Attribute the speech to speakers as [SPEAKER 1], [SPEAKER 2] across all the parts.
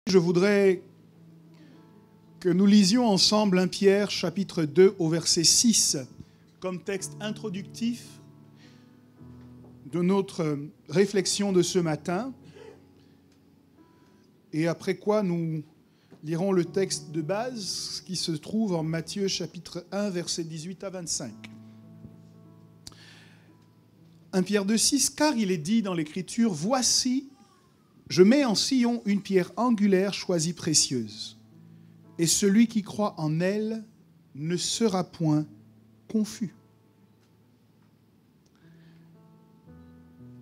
[SPEAKER 1] Je voudrais que nous lisions ensemble 1 Pierre chapitre 2 au verset 6 comme texte introductif de notre réflexion de ce matin. Et après quoi nous lirons le texte de base qui se trouve en Matthieu chapitre 1 verset 18 à 25. 1 Pierre 2, 6, car il est dit dans l'Écriture, « Voici, je mets en Sion une pierre angulaire choisie précieuse, et celui qui croit en elle ne sera point confus. »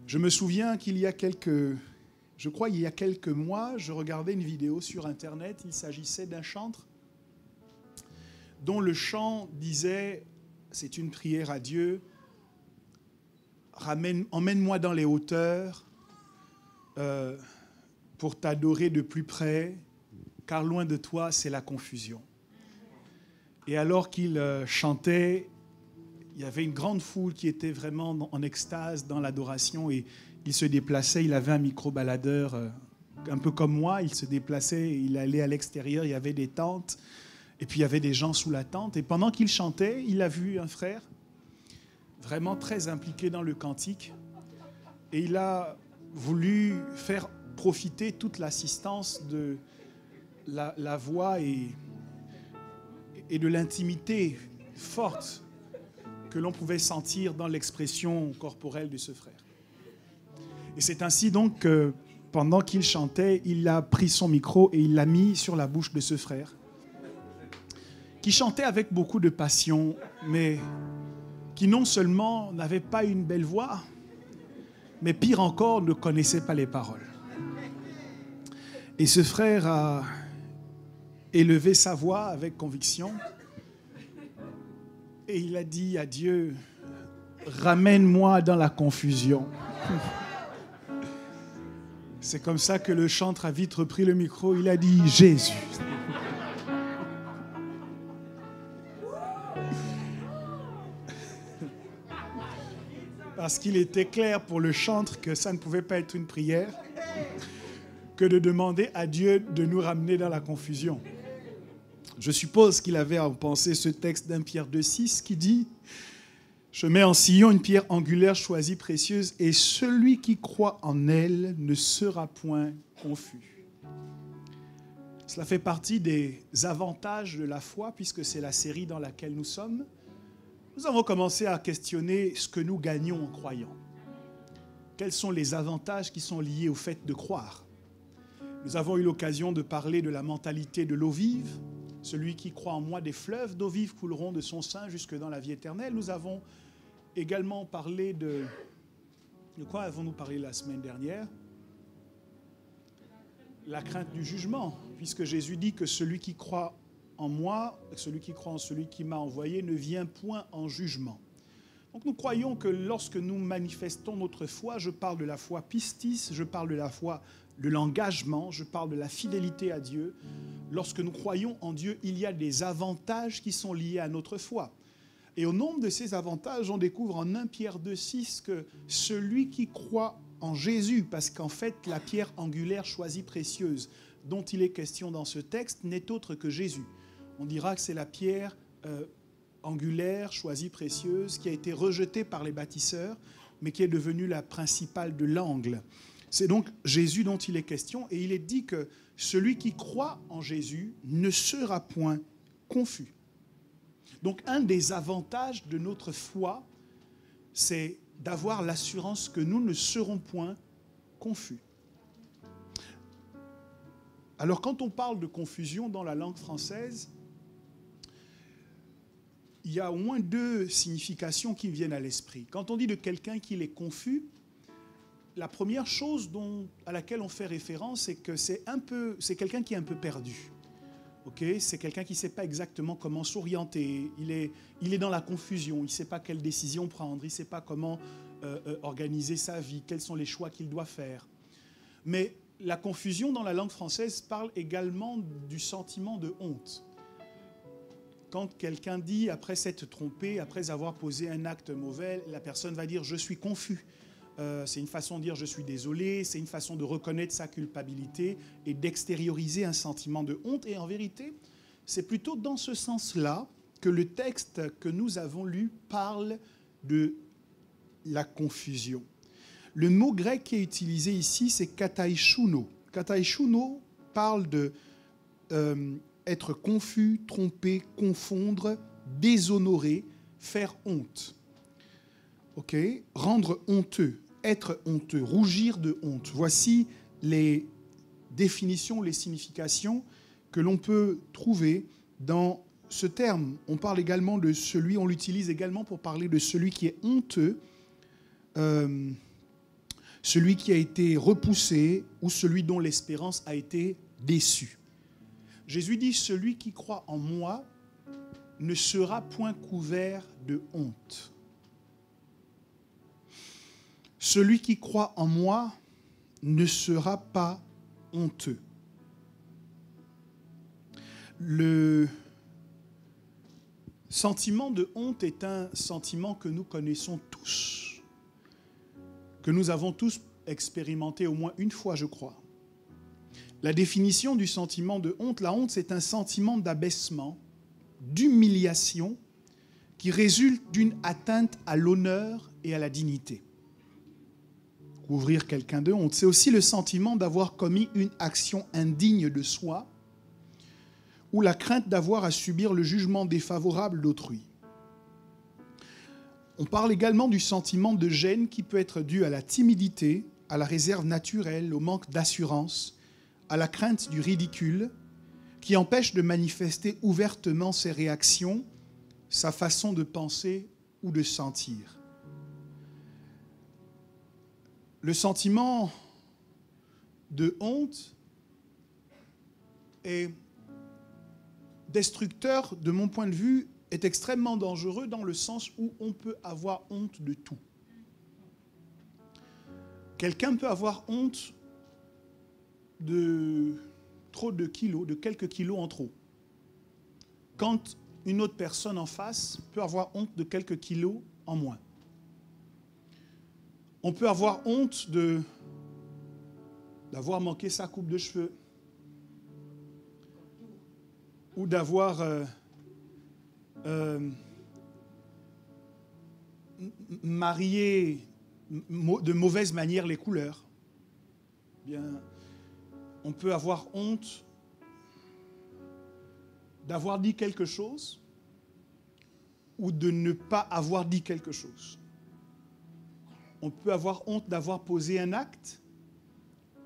[SPEAKER 1] Je me souviens qu'il y a quelques mois, je regardais une vidéo sur Internet. Il s'agissait d'un chantre dont le chant disait, c'est une prière à Dieu, emmène-moi dans les hauteurs pour t'adorer de plus près, car loin de toi, c'est la confusion. Et alors qu'il chantait, il y avait une grande foule qui était vraiment en extase dans l'adoration et il se déplaçait, il avait un micro-baladeur un peu comme moi, il se déplaçait, il allait à l'extérieur, il y avait des tentes et puis il y avait des gens sous la tente. Et pendant qu'il chantait, il a vu un frère vraiment très impliqué dans le cantique et il a voulu faire profiter toute l'assistance de la voix et de l'intimité forte que l'on pouvait sentir dans l'expression corporelle de ce frère. Et c'est ainsi donc que pendant qu'il chantait, il a pris son micro et il l'a mis sur la bouche de ce frère, qui chantait avec beaucoup de passion, mais qui non seulement n'avait pas une belle voix, mais pire encore, ne connaissait pas les paroles. Et ce frère a élevé sa voix avec conviction et il a dit à Dieu, « Ramène-moi dans la confusion. » C'est comme ça que le chantre a vite repris le micro. Il a dit « Jésus. » Parce qu'il était clair pour le chantre que ça ne pouvait pas être une prière que de demander à Dieu de nous ramener dans la confusion. Je suppose qu'il avait en pensée ce texte d'1 Pierre 2, 6 qui dit « Je mets en Sion une pierre angulaire choisie précieuse et celui qui croit en elle ne sera point confus. » Cela fait partie des avantages de la foi puisque c'est la série dans laquelle nous sommes. Nous avons commencé à questionner ce que nous gagnons en croyant. Quels sont les avantages qui sont liés au fait de croire? Nous avons eu l'occasion de parler de la mentalité de l'eau vive. Celui qui croit en moi, des fleuves d'eau vive couleront de son sein jusque dans la vie éternelle. Nous avons également parlé de quoi avons-nous parlé la semaine dernière? La crainte du jugement, puisque Jésus dit que celui qui croit en moi, celui qui croit en celui qui m'a envoyé ne vient point en jugement. Donc nous croyons que lorsque nous manifestons notre foi, je parle de la foi pistis, je parle de la foi de l'engagement, je parle de la fidélité à Dieu. Lorsque nous croyons en Dieu, il y a des avantages qui sont liés à notre foi. Et au nombre de ces avantages, on découvre en 1 Pierre 2, 6 que celui qui croit en Jésus, parce qu'en fait, la pierre angulaire choisie précieuse dont il est question dans ce texte n'est autre que Jésus. On dira que c'est la pierre angulaire choisie précieuse qui a été rejetée par les bâtisseurs, mais qui est devenue la principale de l'angle. C'est donc Jésus dont il est question, et il est dit que celui qui croit en Jésus ne sera point confus. Donc un des avantages de notre foi, c'est d'avoir l'assurance que nous ne serons point confus. Alors quand on parle de confusion dans la langue française, il y a au moins deux significations qui me viennent à l'esprit. Quand on dit de quelqu'un qu'il est confus, la première chose à laquelle on fait référence, c'est que c'est quelqu'un qui est un peu perdu. Okay? C'est quelqu'un qui ne sait pas exactement comment s'orienter. Il est dans la confusion. Il ne sait pas quelle décision prendre. Il ne sait pas comment organiser sa vie. Quels sont les choix qu'il doit faire. Mais la confusion dans la langue française parle également du sentiment de honte. Quand quelqu'un dit, après s'être trompé, après avoir posé un acte mauvais, la personne va dire « je suis confus ». c'est une façon de dire je suis désolé, c'est une façon de reconnaître sa culpabilité et d'extérioriser un sentiment de honte. Et en vérité, c'est plutôt dans ce sens-là que le texte que nous avons lu parle de la confusion. Le mot grec qui est utilisé ici, c'est kataishuno. Kataishuno parle de être confus, tromper, confondre, déshonorer, faire honte. Ok, rendre honteux, être honteux, rougir de honte. Voici les définitions, les significations que l'on peut trouver dans ce terme. On parle également de celui, on l'utilise également pour parler de celui qui est honteux, celui qui a été repoussé ou celui dont l'espérance a été déçue. Jésus dit, celui qui croit en moi ne sera point couvert de honte. Celui qui croit en moi ne sera pas honteux. Le sentiment de honte est un sentiment que nous connaissons tous, que nous avons tous expérimenté au moins une fois, je crois. La définition du sentiment de honte, la honte, c'est un sentiment d'abaissement, d'humiliation qui résulte d'une atteinte à l'honneur et à la dignité. Couvrir quelqu'un de honte, c'est aussi le sentiment d'avoir commis une action indigne de soi ou la crainte d'avoir à subir le jugement défavorable d'autrui. On parle également du sentiment de gêne qui peut être dû à la timidité, à la réserve naturelle, au manque d'assurance, à la crainte du ridicule, qui empêche de manifester ouvertement ses réactions, sa façon de penser ou de sentir. Le sentiment de honte est destructeur, de mon point de vue, est extrêmement dangereux dans le sens où on peut avoir honte de tout. Quelqu'un peut avoir honte de trop de kilos, de quelques kilos en trop. Quand une autre personne en face peut avoir honte de quelques kilos en moins. On peut avoir honte d'avoir manqué sa coupe de cheveux ou d'avoir marié de mauvaise manière les couleurs. Bien, on peut avoir honte d'avoir dit quelque chose ou de ne pas avoir dit quelque chose. On peut avoir honte d'avoir posé un acte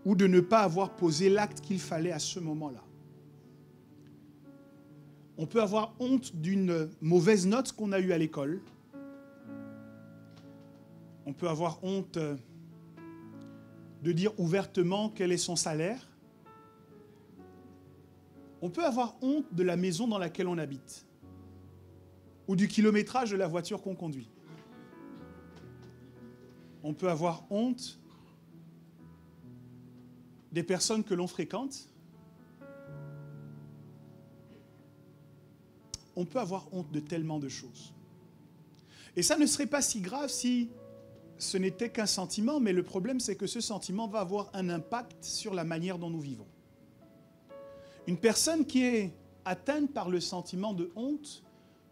[SPEAKER 1] ou de ne pas avoir posé l'acte qu'il fallait à ce moment-là. On peut avoir honte d'une mauvaise note qu'on a eue à l'école. On peut avoir honte de dire ouvertement quel est son salaire. On peut avoir honte de la maison dans laquelle on habite ou du kilométrage de la voiture qu'on conduit. On peut avoir honte des personnes que l'on fréquente. On peut avoir honte de tellement de choses. Et ça ne serait pas si grave si ce n'était qu'un sentiment, mais le problème, c'est que ce sentiment va avoir un impact sur la manière dont nous vivons. Une personne qui est atteinte par le sentiment de honte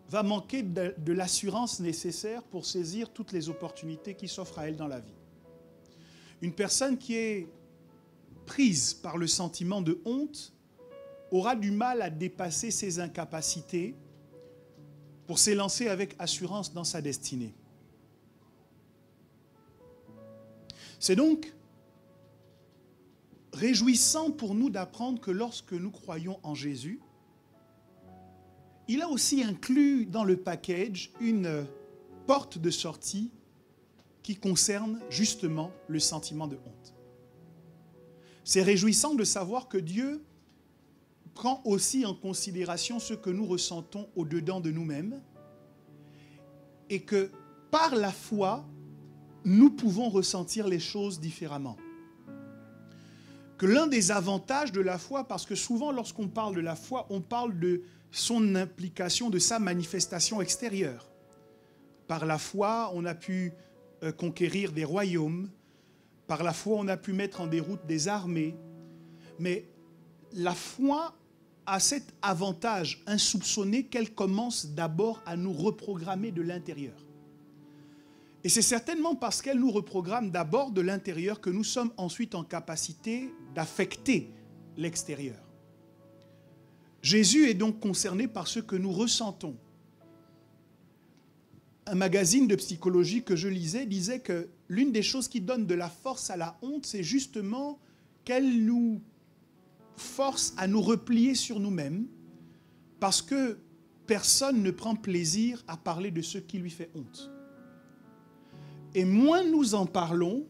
[SPEAKER 1] va manquer de l'assurance nécessaire pour saisir toutes les opportunités qui s'offrent à elle dans la vie. Une personne qui est prise par le sentiment de honte aura du mal à dépasser ses incapacités pour s'élancer avec assurance dans sa destinée. C'est donc réjouissant pour nous d'apprendre que lorsque nous croyons en Jésus, il a aussi inclus dans le package une porte de sortie qui concerne justement le sentiment de honte. C'est réjouissant de savoir que Dieu prend aussi en considération ce que nous ressentons au-dedans de nous-mêmes et que par la foi, nous pouvons ressentir les choses différemment. Que l'un des avantages de la foi, parce que souvent lorsqu'on parle de la foi, on parle de son implication, de sa manifestation extérieure. Par la foi, on a pu conquérir des royaumes. Par la foi, on a pu mettre en déroute des armées. Mais la foi a cet avantage insoupçonné qu'elle commence d'abord à nous reprogrammer de l'intérieur. Et c'est certainement parce qu'elle nous reprogramme d'abord de l'intérieur que nous sommes ensuite en capacité d'affecter l'extérieur. Jésus est donc concerné par ce que nous ressentons. Un magazine de psychologie que je lisais disait que l'une des choses qui donne de la force à la honte, c'est justement qu'elle nous force à nous replier sur nous-mêmes parce que personne ne prend plaisir à parler de ce qui lui fait honte. Et moins nous en parlons,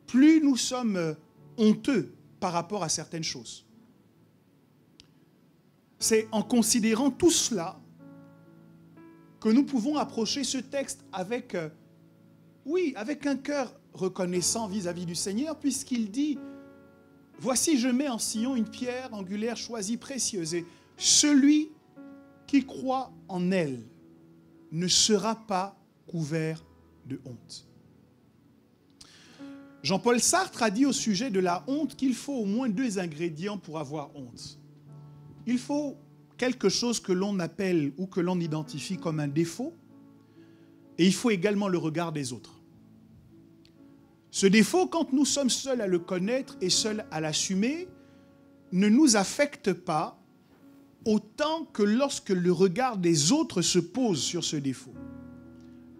[SPEAKER 1] plus nous sommes honteux par rapport à certaines choses. C'est en considérant tout cela que nous pouvons approcher ce texte avec, avec un cœur reconnaissant vis-à-vis du Seigneur, puisqu'il dit « Voici, je mets en Sion une pierre angulaire choisie, précieuse, et celui qui croit en elle ne sera pas couvert de honte. » Jean-Paul Sartre a dit au sujet de la honte qu'il faut au moins 2 ingrédients pour avoir honte. Il faut quelque chose que l'on appelle ou que l'on identifie comme un défaut, et il faut également le regard des autres. Ce défaut, quand nous sommes seuls à le connaître et seuls à l'assumer, ne nous affecte pas autant que lorsque le regard des autres se pose sur ce défaut.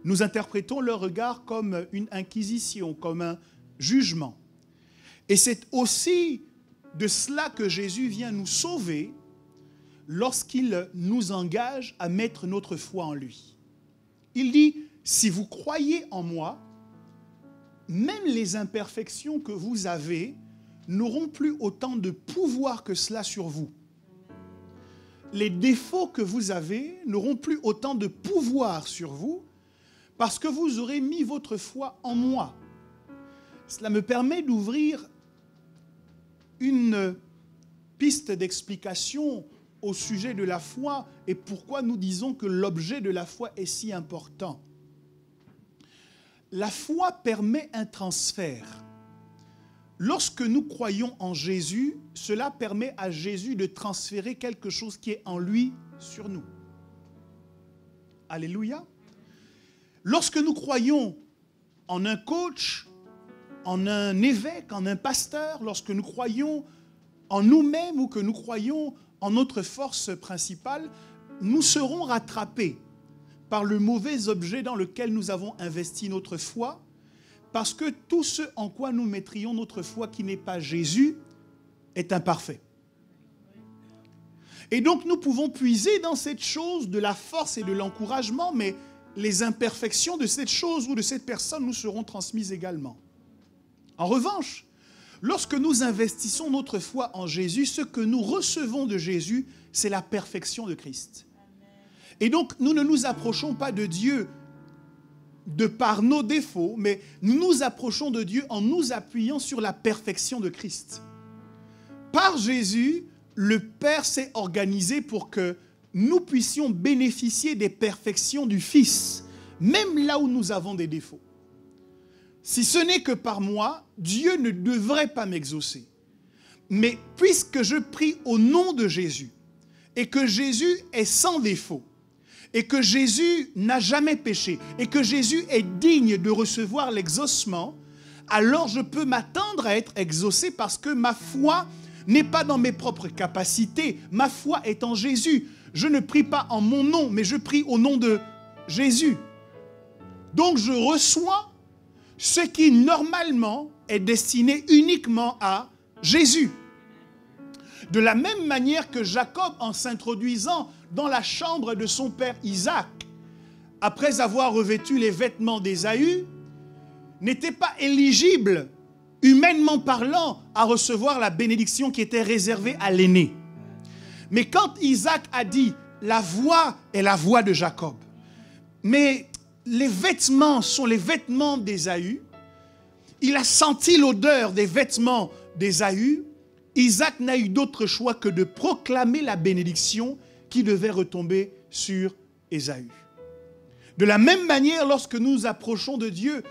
[SPEAKER 1] Nous interprétons leur regard comme une inquisition, comme un jugement. Et c'est aussi de cela que Jésus vient nous sauver lorsqu'il nous engage à mettre notre foi en lui. Il dit, si vous croyez en moi, même les imperfections que vous avez n'auront plus autant de pouvoir que cela sur vous. Les défauts que vous avez n'auront plus autant de pouvoir sur vous parce que vous aurez mis votre foi en moi. Cela me permet d'ouvrir une piste d'explication au sujet de la foi et pourquoi nous disons que l'objet de la foi est si important. La foi permet un transfert. Lorsque nous croyons en Jésus, cela permet à Jésus de transférer quelque chose qui est en lui sur nous. Alléluia. Lorsque nous croyons en un coach, en un évêque, en un pasteur, lorsque nous croyons en nous-mêmes ou que nous croyons en notre force principale, nous serons rattrapés par le mauvais objet dans lequel nous avons investi notre foi, parce que tout ce en quoi nous mettrions notre foi qui n'est pas Jésus est imparfait. Et donc nous pouvons puiser dans cette chose de la force et de l'encouragement, mais les imperfections de cette chose ou de cette personne nous seront transmises également. En revanche, lorsque nous investissons notre foi en Jésus, ce que nous recevons de Jésus, c'est la perfection de Christ. Et donc, nous ne nous approchons pas de Dieu de par nos défauts, mais nous nous approchons de Dieu en nous appuyant sur la perfection de Christ. Par Jésus, le Père s'est organisé pour que nous puissions bénéficier des perfections du Fils, même là où nous avons des défauts. Si ce n'est que par moi, Dieu ne devrait pas m'exaucer. Mais puisque je prie au nom de Jésus, et que Jésus est sans défaut, et que Jésus n'a jamais péché, et que Jésus est digne de recevoir l'exaucement, alors je peux m'attendre à être exaucé parce que ma foi n'est pas dans mes propres capacités, ma foi est en Jésus. Je ne prie pas en mon nom, mais je prie au nom de Jésus. Donc je reçois ce qui normalement est destiné uniquement à Jésus. De la même manière que Jacob, en s'introduisant dans la chambre de son père Isaac, après avoir revêtu les vêtements d'Ésaü, n'était pas éligible, humainement parlant, à recevoir la bénédiction qui était réservée à l'aîné. Mais quand Isaac a dit « la voix est la voix de Jacob », mais les vêtements sont les vêtements d'Ésaü, il a senti l'odeur des vêtements d'Ésaü, Isaac n'a eu d'autre choix que de proclamer la bénédiction qui devait retomber sur Ésaü. De la même manière, lorsque nous nous approchons de Dieu,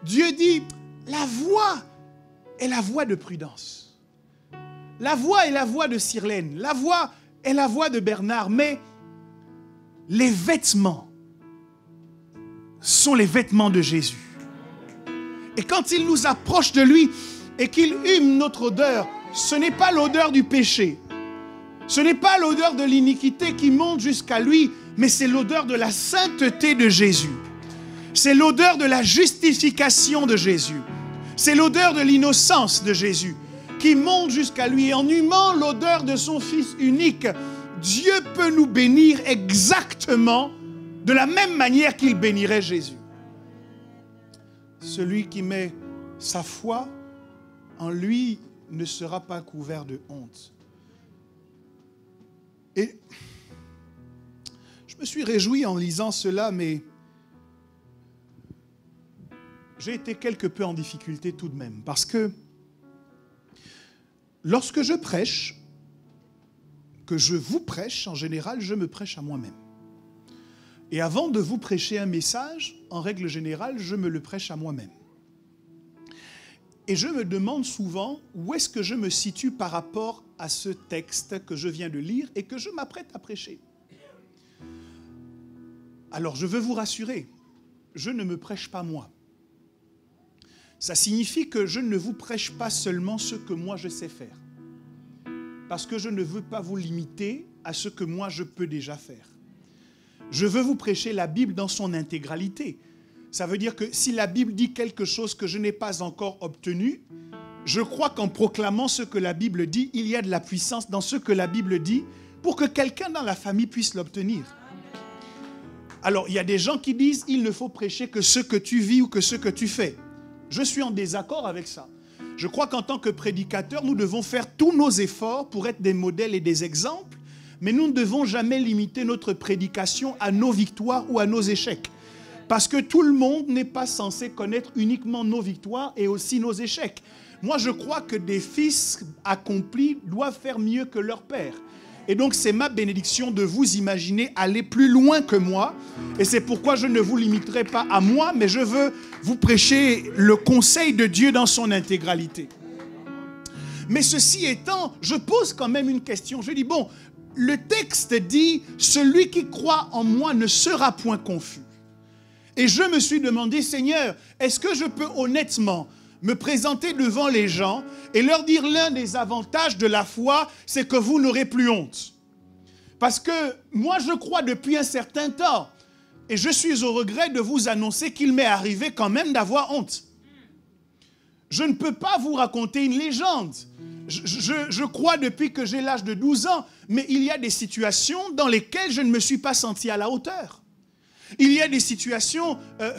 [SPEAKER 1] Dieu dit, la voix est la voix de Prudence. La voix est la voix de Sirlène. La voix est la voix de Bernard. Mais les vêtements sont les vêtements de Jésus. Et quand il nous approche de lui et qu'il hume notre odeur, ce n'est pas l'odeur du péché. Ce n'est pas l'odeur de l'iniquité qui monte jusqu'à lui, mais c'est l'odeur de la sainteté de Jésus. C'est l'odeur de la justification de Jésus. C'est l'odeur de l'innocence de Jésus qui monte jusqu'à lui. Et en humant l'odeur de son Fils unique, Dieu peut nous bénir exactement de la même manière qu'il bénirait Jésus. Celui qui met sa foi en lui ne sera pas couvert de honte. Et je me suis réjoui en lisant cela, mais j'ai été quelque peu en difficulté tout de même. Parce que lorsque je prêche, que je vous prêche, en général, je me prêche à moi-même. Et avant de vous prêcher un message, en règle générale, je me le prêche à moi-même. Et je me demande souvent où est-ce que je me situe par rapport à ce texte que je viens de lire et que je m'apprête à prêcher. Alors, je veux vous rassurer, je ne me prêche pas moi. Ça signifie que je ne vous prêche pas seulement ce que moi je sais faire. Parce que je ne veux pas vous limiter à ce que moi je peux déjà faire. Je veux vous prêcher la Bible dans son intégralité. Ça veut dire que si la Bible dit quelque chose que je n'ai pas encore obtenu, je crois qu'en proclamant ce que la Bible dit, il y a de la puissance dans ce que la Bible dit pour que quelqu'un dans la famille puisse l'obtenir. Alors, il y a des gens qui disent il ne faut prêcher que ce que tu vis ou que ce que tu fais. Je suis en désaccord avec ça. Je crois qu'en tant que prédicateurs, nous devons faire tous nos efforts pour être des modèles et des exemples, mais nous ne devons jamais limiter notre prédication à nos victoires ou à nos échecs. Parce que tout le monde n'est pas censé connaître uniquement nos victoires et aussi nos échecs. Moi, je crois que des fils accomplis doivent faire mieux que leur père. Et donc, c'est ma bénédiction de vous imaginer aller plus loin que moi. Et c'est pourquoi je ne vous limiterai pas à moi, mais je veux vous prêcher le conseil de Dieu dans son intégralité. Mais ceci étant, je pose quand même une question. Je dis, bon, le texte dit « Celui qui croit en moi ne sera point confus ». Et je me suis demandé, Seigneur, est-ce que je peux honnêtement me présenter devant les gens et leur dire l'un des avantages de la foi, c'est que vous n'aurez plus honte. Parce que moi, je crois depuis un certain temps, et je suis au regret de vous annoncer qu'il m'est arrivé quand même d'avoir honte. Je ne peux pas vous raconter une légende. Je crois depuis que j'ai l'âge de 12 ans, mais il y a des situations dans lesquelles je ne me suis pas senti à la hauteur. Il y a des situations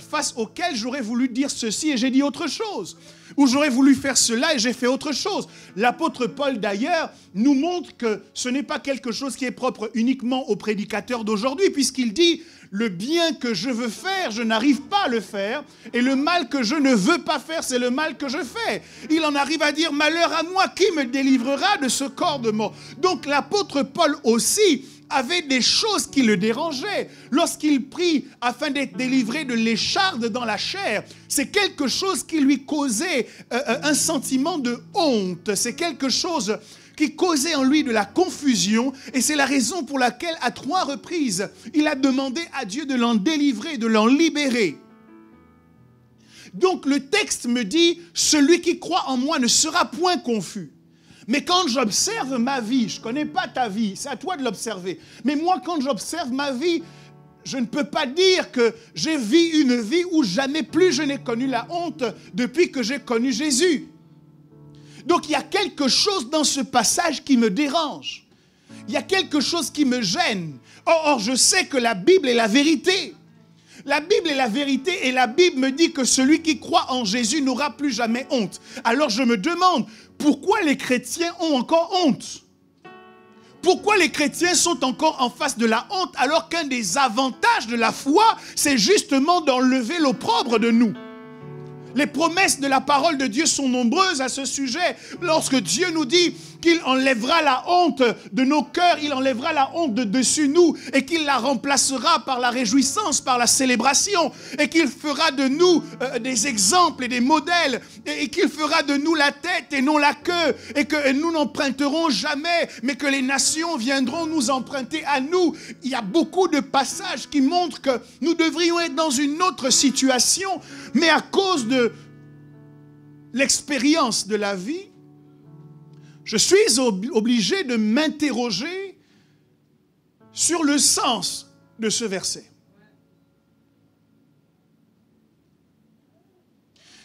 [SPEAKER 1] face auxquelles j'aurais voulu dire ceci et j'ai dit autre chose. Ou j'aurais voulu faire cela et j'ai fait autre chose. L'apôtre Paul, d'ailleurs, nous montre que ce n'est pas quelque chose qui est propre uniquement aux prédicateurs d'aujourd'hui, puisqu'il dit « Le bien que je veux faire, je n'arrive pas à le faire, et le mal que je ne veux pas faire, c'est le mal que je fais. » Il en arrive à dire « Malheur à moi, qui me délivrera de ce corps de mort ?» Donc l'apôtre Paul aussi avait des choses qui le dérangeaient. Lorsqu'il prie afin d'être délivré de l'écharde dans la chair, c'est quelque chose qui lui causait un sentiment de honte. C'est quelque chose qui causait en lui de la confusion. Et c'est la raison pour laquelle, à 3 reprises, il a demandé à Dieu de l'en délivrer, de l'en libérer. Donc le texte me dit, celui qui croit en moi ne sera point confus. Mais quand j'observe ma vie, je ne connais pas ta vie, c'est à toi de l'observer. Mais moi, quand j'observe ma vie, je ne peux pas dire que j'ai vécu une vie où jamais plus je n'ai connu la honte depuis que j'ai connu Jésus. Donc il y a quelque chose dans ce passage qui me dérange. Il y a quelque chose qui me gêne. Or, je sais que la Bible est la vérité. La Bible est la vérité et la Bible me dit que celui qui croit en Jésus n'aura plus jamais honte. Alors je me demande, pourquoi les chrétiens ont encore honte? Pourquoi les chrétiens sont encore en face de la honte alors qu'un des avantages de la foi, c'est justement d'enlever l'opprobre de nous? Les promesses de la parole de Dieu sont nombreuses à ce sujet. Lorsque Dieu nous dit qu'il enlèvera la honte de nos cœurs, il enlèvera la honte de dessus nous et qu'il la remplacera par la réjouissance, par la célébration et qu'il fera de nous des exemples et des modèles et qu'il fera de nous la tête et non la queue et que nous n'emprunterons jamais mais que les nations viendront nous emprunter à nous. Il y a beaucoup de passages qui montrent que nous devrions être dans une autre situation, mais à cause de l'expérience de la vie, je suis obligé de m'interroger sur le sens de ce verset.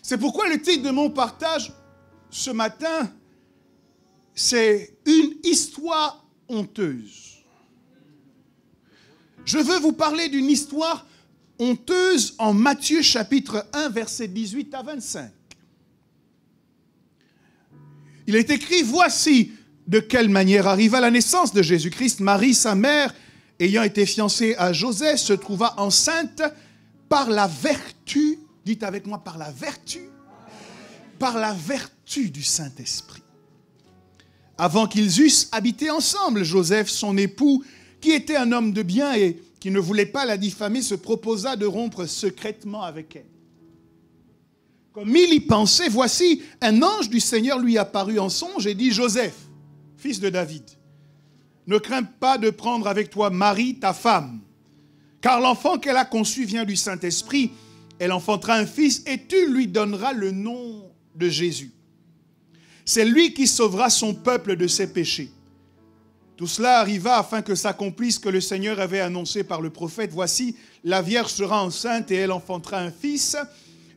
[SPEAKER 1] C'est pourquoi le titre de mon partage ce matin, c'est une histoire honteuse. Je veux vous parler d'une histoire honteuse en Matthieu chapitre 1, versets 18 à 25. Il est écrit, voici de quelle manière arriva la naissance de Jésus-Christ. Marie, sa mère, ayant été fiancée à Joseph, se trouva enceinte par la vertu, dites avec moi, par la vertu du Saint-Esprit. Avant qu'ils eussent habité ensemble, Joseph, son époux, qui était un homme de bien et qui ne voulait pas la diffamer, se proposa de rompre secrètement avec elle. Comme il y pensait, voici, un ange du Seigneur lui apparut en songe et dit, Joseph, fils de David, ne crains pas de prendre avec toi Marie, ta femme, car l'enfant qu'elle a conçu vient du Saint-Esprit. Elle enfantera un fils et tu lui donneras le nom de Jésus. C'est lui qui sauvera son peuple de ses péchés. Tout cela arriva afin que s'accomplisse ce que le Seigneur avait annoncé par le prophète. Voici, la Vierge sera enceinte et elle enfantera un fils.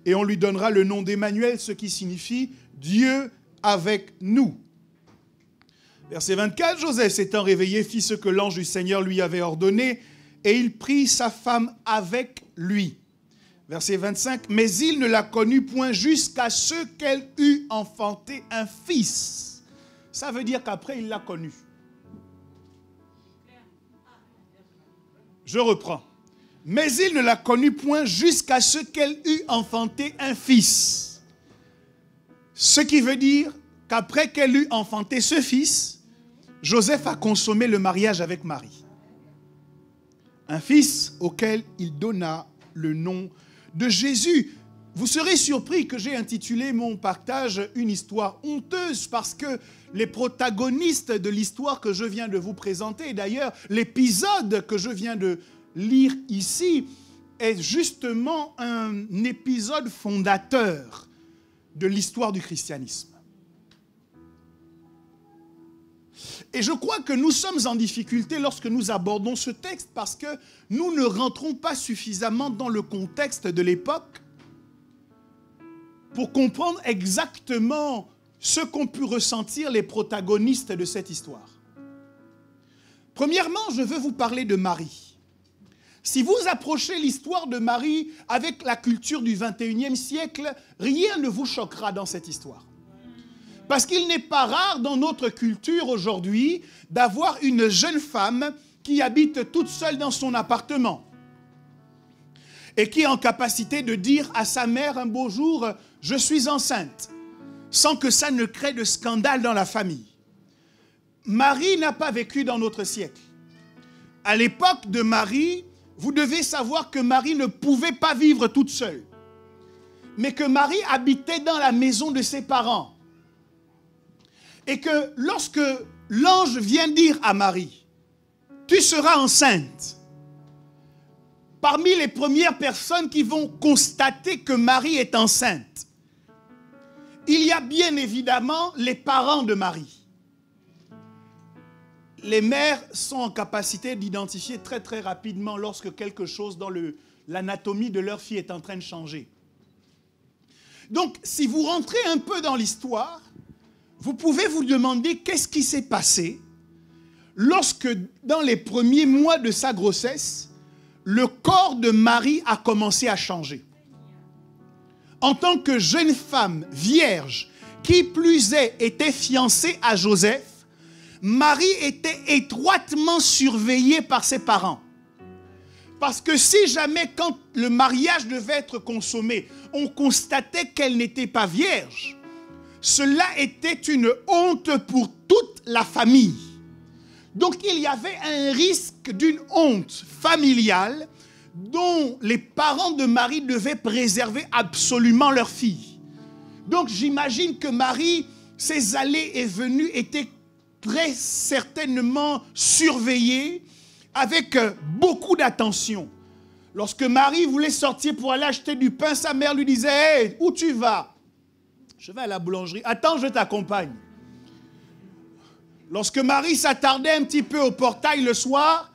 [SPEAKER 1] Et on lui donnera le nom d'Emmanuel, ce qui signifie Dieu avec nous. Verset 24, Joseph s'étant réveillé, fit ce que l'ange du Seigneur lui avait ordonné, et il prit sa femme avec lui. Verset 25, mais il ne la connut point jusqu'à ce qu'elle eût enfanté un fils. Ça veut dire qu'après il l'a connue. Je reprends. Mais il ne la connut point jusqu'à ce qu'elle eût enfanté un fils. Ce qui veut dire qu'après qu'elle eut enfanté ce fils, Joseph a consommé le mariage avec Marie. Un fils auquel il donna le nom de Jésus. Vous serez surpris que j'ai intitulé mon partage « Une histoire honteuse » parce que les protagonistes de l'histoire que je viens de vous présenter, d'ailleurs l'épisode que je viens de lire ici est justement un épisode fondateur de l'histoire du christianisme. Et je crois que nous sommes en difficulté lorsque nous abordons ce texte parce que nous ne rentrons pas suffisamment dans le contexte de l'époque pour comprendre exactement ce qu'ont pu ressentir les protagonistes de cette histoire. Premièrement, je veux vous parler de Marie. Si vous approchez l'histoire de Marie avec la culture du 21e siècle, rien ne vous choquera dans cette histoire. Parce qu'il n'est pas rare dans notre culture aujourd'hui d'avoir une jeune femme qui habite toute seule dans son appartement et qui est en capacité de dire à sa mère un beau jour « Je suis enceinte » sans que ça ne crée de scandale dans la famille. Marie n'a pas vécu dans notre siècle. À l'époque de Marie, vous devez savoir que Marie ne pouvait pas vivre toute seule, mais que Marie habitait dans la maison de ses parents. Et que lorsque l'ange vient dire à Marie, « Tu seras enceinte », parmi les premières personnes qui vont constater que Marie est enceinte, il y a bien évidemment les parents de Marie. Les mères sont en capacité d'identifier très très rapidement lorsque quelque chose dans l'anatomie de leur fille est en train de changer. Donc, si vous rentrez un peu dans l'histoire, vous pouvez vous demander qu'est-ce qui s'est passé lorsque, dans les premiers mois de sa grossesse, le corps de Marie a commencé à changer. En tant que jeune femme vierge, qui plus est était fiancée à Joseph, Marie était étroitement surveillée par ses parents. Parce que si jamais, quand le mariage devait être consommé, on constatait qu'elle n'était pas vierge,
[SPEAKER 2] cela était une honte pour toute la famille. Donc il y avait un risque d'une honte familiale dont les parents de Marie devaient préserver absolument leur fille. Donc j'imagine que Marie, ses allées et venues étaient très certainement surveillées avec beaucoup d'attention. Lorsque Marie voulait sortir pour aller acheter du pain, sa mère lui disait « Hey, où tu vas ?»« Je vais à la boulangerie. »« Attends, je t'accompagne. » Lorsque Marie s'attardait un petit peu au portail le soir,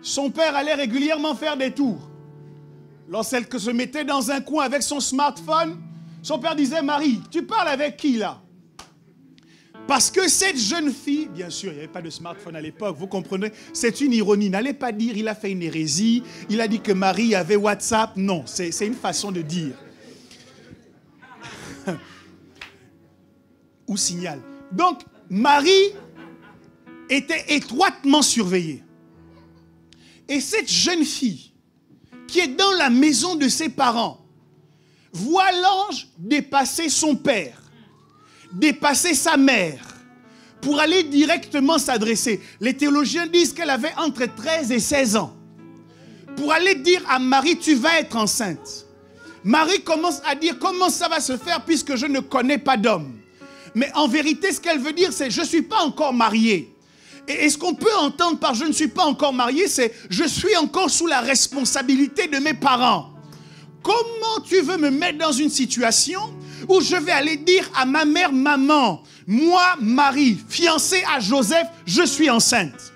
[SPEAKER 2] son père allait régulièrement faire des tours. Lorsqu'elle se mettait dans un coin avec son smartphone, son père disait « Marie, tu parles avec qui là ?» Parce que cette jeune fille, bien sûr, il n'y avait pas de smartphone à l'époque, vous comprenez, c'est une ironie. N'allez pas dire il a fait une hérésie, il a dit que Marie avait WhatsApp. Non, c'est une façon de dire. Ou signal. Donc, Marie était étroitement surveillée. Et cette jeune fille, qui est dans la maison de ses parents, voit l'ange dépasser son père, dépasser sa mère, pour aller directement s'adresser. Les théologiens disent qu'elle avait entre 13 et 16 ans. Pour aller dire à Marie, tu vas être enceinte. Marie commence à dire, comment ça va se faire puisque je ne connais pas d'homme. Mais en vérité, ce qu'elle veut dire, c'est, je ne suis pas encore mariée. Et ce qu'on peut entendre par je ne suis pas encore mariée, c'est, je suis encore sous la responsabilité de mes parents. Comment tu veux me mettre dans une situation où je vais aller dire à ma mère, maman, moi, Marie, fiancée à Joseph, je suis enceinte.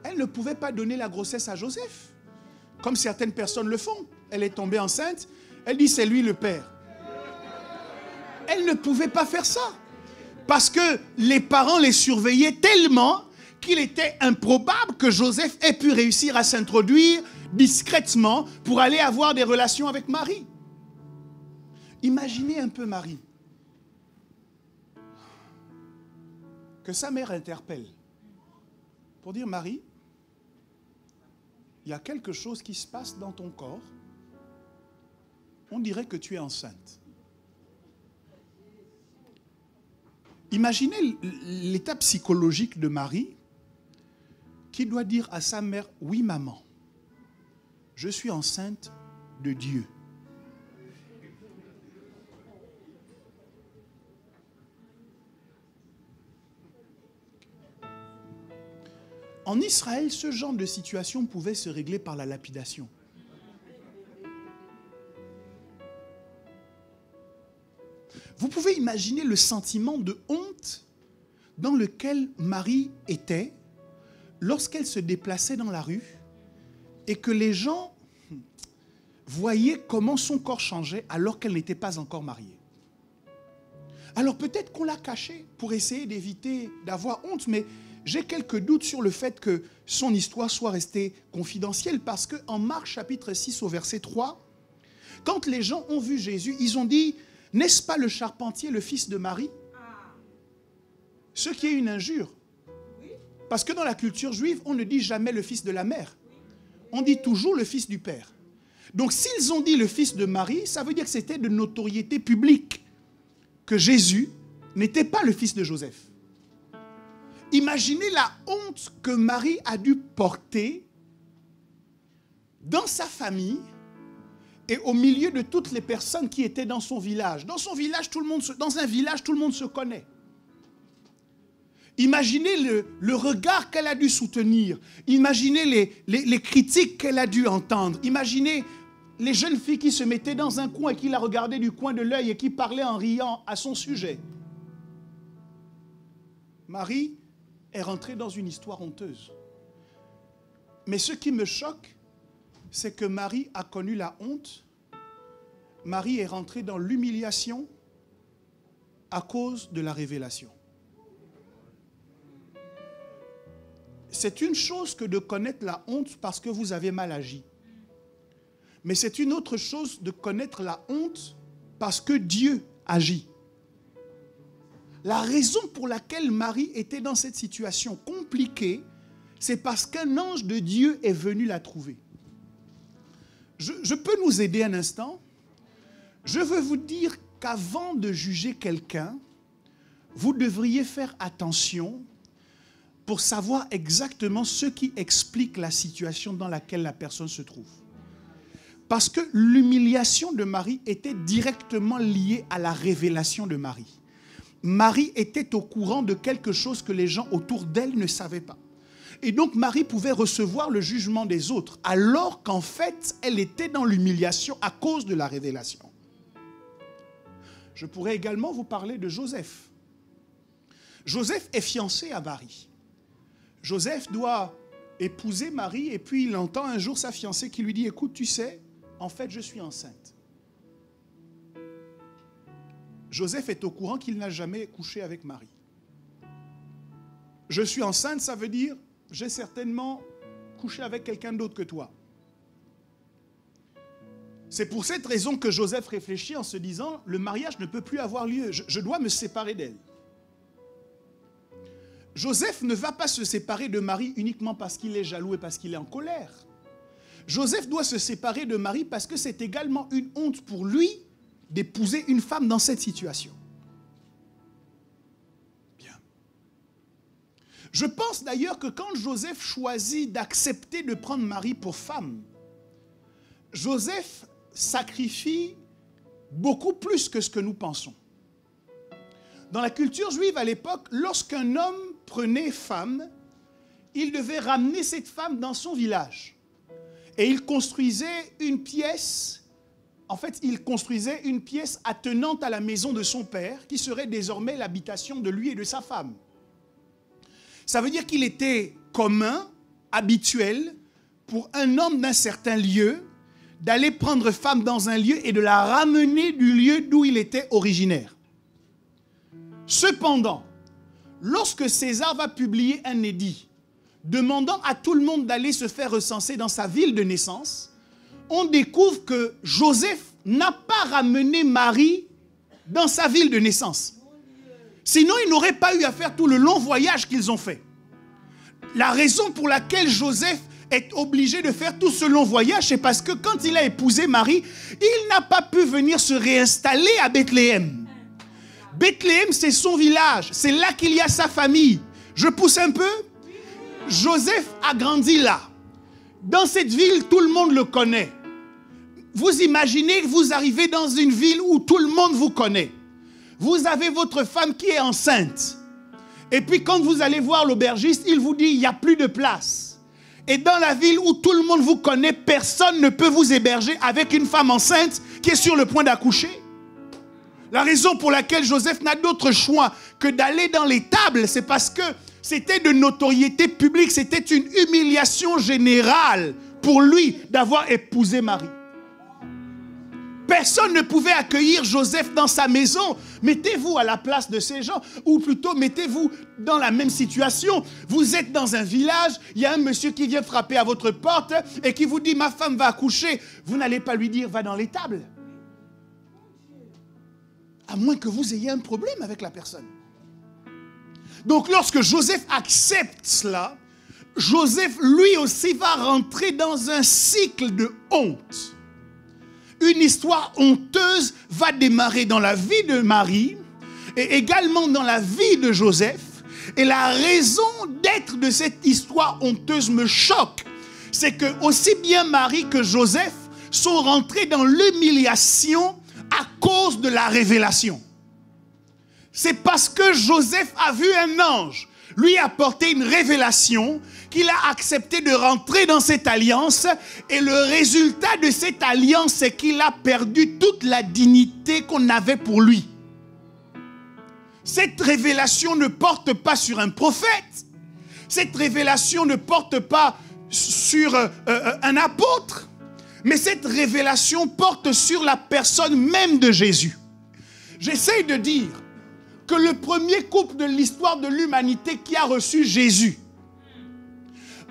[SPEAKER 2] Elle ne pouvait pas donner la grossesse à Joseph, comme certaines personnes le font. Elle est tombée enceinte, elle dit c'est lui le père. Elle ne pouvait pas faire ça, parce que les parents les surveillaient tellement qu'il était improbable que Joseph ait pu réussir à s'introduire discrètement pour aller avoir des relations avec Marie. Imaginez un peu Marie, que sa mère interpelle pour dire, Marie, il y a quelque chose qui se passe dans ton corps, on dirait que tu es enceinte. Imaginez l'état psychologique de Marie qui doit dire à sa mère, oui maman, je suis enceinte de Dieu. En Israël, ce genre de situation pouvait se régler par la lapidation. Vous pouvez imaginer le sentiment de honte dans lequel Marie était lorsqu'elle se déplaçait dans la rue et que les gens voyaient comment son corps changeait alors qu'elle n'était pas encore mariée. Alors peut-être qu'on l'a cachée pour essayer d'éviter d'avoir honte, mais j'ai quelques doutes sur le fait que son histoire soit restée confidentielle, parce qu'en Marc chapitre 6 au verset 3, quand les gens ont vu Jésus, ils ont dit, n'est-ce pas le charpentier, le fils de Marie? Ce qui est une injure. Parce que dans la culture juive, on ne dit jamais le fils de la mère. On dit toujours le fils du père. Donc s'ils ont dit le fils de Marie, ça veut dire que c'était de notoriété publique que Jésus n'était pas le fils de Joseph. Imaginez la honte que Marie a dû porter dans sa famille et au milieu de toutes les personnes qui étaient dans son village. Dans son village, dans un village, tout le monde se connaît. Imaginez le regard qu'elle a dû soutenir. Imaginez les critiques qu'elle a dû entendre. Imaginez les jeunes filles qui se mettaient dans un coin et qui la regardaient du coin de l'œil et qui parlaient en riant à son sujet. Marie est rentrée dans une histoire honteuse. Mais ce qui me choque, c'est que Marie a connu la honte. Marie est rentrée dans l'humiliation à cause de la révélation. C'est une chose que de connaître la honte parce que vous avez mal agi. Mais c'est une autre chose de connaître la honte parce que Dieu agit. La raison pour laquelle Marie était dans cette situation compliquée, c'est parce qu'un ange de Dieu est venu la trouver. Je peux nous aider un instant? Je veux vous dire qu'avant de juger quelqu'un, vous devriez faire attention pour savoir exactement ce qui explique la situation dans laquelle la personne se trouve. Parce que l'humiliation de Marie était directement liée à la révélation de Marie. Marie était au courant de quelque chose que les gens autour d'elle ne savaient pas. Et donc Marie pouvait recevoir le jugement des autres, alors qu'en fait, elle était dans l'humiliation à cause de la révélation. Je pourrais également vous parler de Joseph. Joseph est fiancé à Marie. Joseph doit épouser Marie et puis il entend un jour sa fiancée qui lui dit « Écoute, tu sais, en fait, je suis enceinte. » Joseph est au courant qu'il n'a jamais couché avec Marie. Je suis enceinte, ça veut dire j'ai certainement couché avec quelqu'un d'autre que toi. C'est pour cette raison que Joseph réfléchit en se disant le mariage ne peut plus avoir lieu, je dois me séparer d'elle. Joseph ne va pas se séparer de Marie uniquement parce qu'il est jaloux et parce qu'il est en colère. Joseph doit se séparer de Marie parce que c'est également une honte pour lui d'épouser une femme dans cette situation. Bien. Je pense d'ailleurs que quand Joseph choisit d'accepter de prendre Marie pour femme, Joseph sacrifie beaucoup plus que ce que nous pensons. Dans la culture juive à l'époque, lorsqu'un homme prenait femme, il devait ramener cette femme dans son village. Et il construisait une pièce, attenante à la maison de son père, qui serait désormais l'habitation de lui et de sa femme. Ça veut dire qu'il était commun, habituel, pour un homme d'un certain lieu, d'aller prendre femme dans un lieu et de la ramener du lieu d'où il était originaire. Cependant, lorsque César va publier un édit demandant à tout le monde d'aller se faire recenser dans sa ville de naissance, on découvre que Joseph n'a pas ramené Marie dans sa ville de naissance. Sinon, il n'aurait pas eu à faire tout le long voyage qu'ils ont fait. La raison pour laquelle Joseph est obligé de faire tout ce long voyage, c'est parce que quand il a épousé Marie, il n'a pas pu venir se réinstaller à Bethléem. Bethléem, c'est son village. C'est là qu'il y a sa famille. Je pousse un peu. Joseph a grandi là. Dans cette ville, tout le monde le connaît. Vous imaginez que vous arrivez dans une ville où tout le monde vous connaît. Vous avez votre femme qui est enceinte. Et puis quand vous allez voir l'aubergiste, il vous dit il n'y a plus de place. Et dans la ville où tout le monde vous connaît, personne ne peut vous héberger avec une femme enceinte qui est sur le point d'accoucher. La raison pour laquelle Joseph n'a d'autre choix que d'aller dans les tables, c'est parce que c'était de notoriété publique, c'était une humiliation générale pour lui d'avoir épousé Marie. Personne ne pouvait accueillir Joseph dans sa maison. Mettez-vous à la place de ces gens, ou plutôt mettez-vous dans la même situation. Vous êtes dans un village, il y a un monsieur qui vient frapper à votre porte et qui vous dit « ma femme va accoucher ». Vous n'allez pas lui dire « va dans les tables ». À moins que vous ayez un problème avec la personne. Donc lorsque Joseph accepte cela, Joseph lui aussi va rentrer dans un cycle de honte. Une histoire honteuse va démarrer dans la vie de Marie et également dans la vie de Joseph. Et la raison d'être de cette histoire honteuse me choque. C'est que aussi bien Marie que Joseph sont rentrés dans l'humiliation à cause de la révélation. C'est parce que Joseph a vu un ange lui apporter une révélation qu'il a accepté de rentrer dans cette alliance. Et le résultat de cette alliance, c'est qu'il a perdu toute la dignité qu'on avait pour lui. Cette révélation ne porte pas sur un prophète. Cette révélation ne porte pas sur un apôtre. Mais cette révélation porte sur la personne même de Jésus. J'essaye de dire que le premier couple de l'histoire de l'humanité qui a reçu Jésus,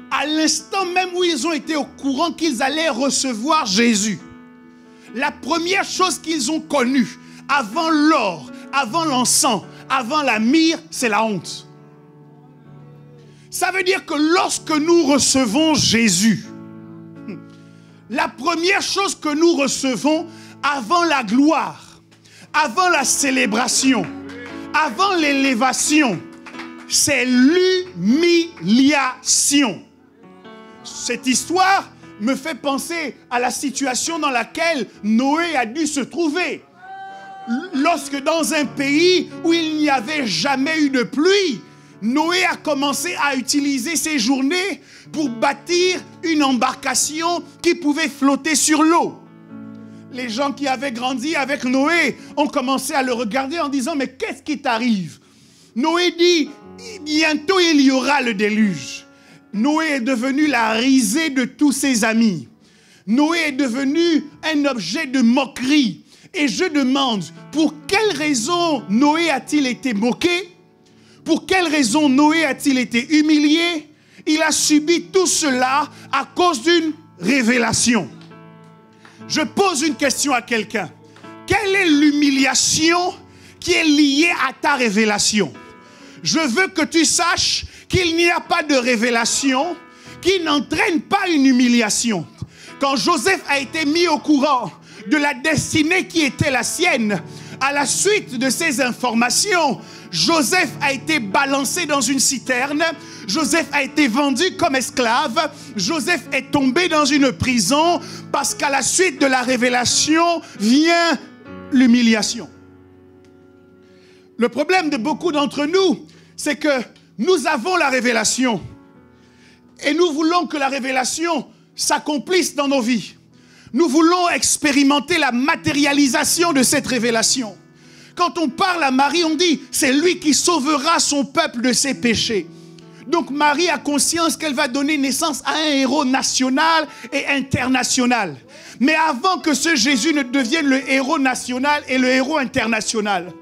[SPEAKER 2] à l'instant même où ils ont été au courant qu'ils allaient recevoir Jésus, la première chose qu'ils ont connue, avant l'or, avant l'encens, avant la myrrhe, c'est la honte. Ça veut dire que lorsque nous recevons Jésus, la première chose que nous recevons avant la gloire, avant la célébration, avant l'élévation, c'est l'humiliation. Cette histoire me fait penser à la situation dans laquelle Noé a dû se trouver. Lorsque dans un pays où il n'y avait jamais eu de pluie, Noé a commencé à utiliser ses journées pour bâtir une embarcation qui pouvait flotter sur l'eau. Les gens qui avaient grandi avec Noé ont commencé à le regarder en disant « Mais qu'est-ce qui t'arrive ?» Noé dit « Bientôt il y aura le déluge. » Noé est devenu la risée de tous ses amis. Noé est devenu un objet de moquerie. Et je demande, pour quelle raison Noé a-t-il été moqué? Pour quelle raison Noé a-t-il été humilié? Il a subi tout cela à cause d'une révélation. Je pose une question à quelqu'un. Quelle est l'humiliation qui est liée à ta révélation? Je veux que tu saches qu'il n'y a pas de révélation qui n'entraîne pas une humiliation. Quand Joseph a été mis au courant de la destinée qui était la sienne, à la suite de ces informations, Joseph a été balancé dans une citerne, Joseph a été vendu comme esclave, Joseph est tombé dans une prison parce qu'à la suite de la révélation vient l'humiliation. Le problème de beaucoup d'entre nous, c'est que nous avons la révélation et nous voulons que la révélation s'accomplisse dans nos vies. Nous voulons expérimenter la matérialisation de cette révélation. Quand on parle à Marie, on dit « c'est lui qui sauvera son peuple de ses péchés ». Donc Marie a conscience qu'elle va donner naissance à un héros national et international. Mais avant que ce Jésus ne devienne le héros national et le héros international,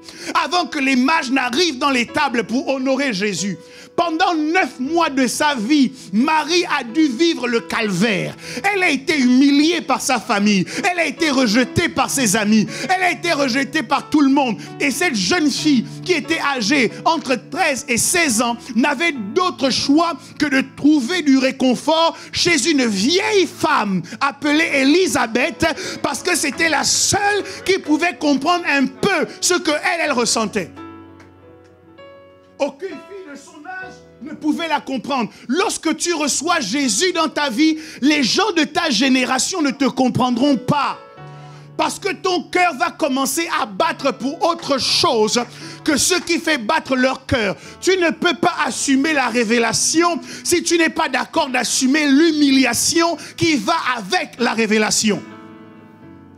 [SPEAKER 2] avant que les mages n'arrivent dans les tables pour honorer Jésus, pendant 9 mois de sa vie, Marie a dû vivre le calvaire. Elle a été humiliée par sa famille. Elle a été rejetée par ses amis. Elle a été rejetée par tout le monde. Et cette jeune fille qui était âgée entre 13 et 16 ans n'avait d'autre choix que de trouver du réconfort chez une vieille femme appelée Élisabeth parce que c'était la seule qui pouvait comprendre un peu ce qu'elle ressentait. Aucune fille de son âge ne pouvait la comprendre. Lorsque tu reçois Jésus dans ta vie, les gens de ta génération ne te comprendront pas. Parce que ton cœur va commencer à battre pour autre chose que ce qui fait battre leur cœur. Tu ne peux pas assumer la révélation si tu n'es pas d'accord d'assumer l'humiliation qui va avec la révélation.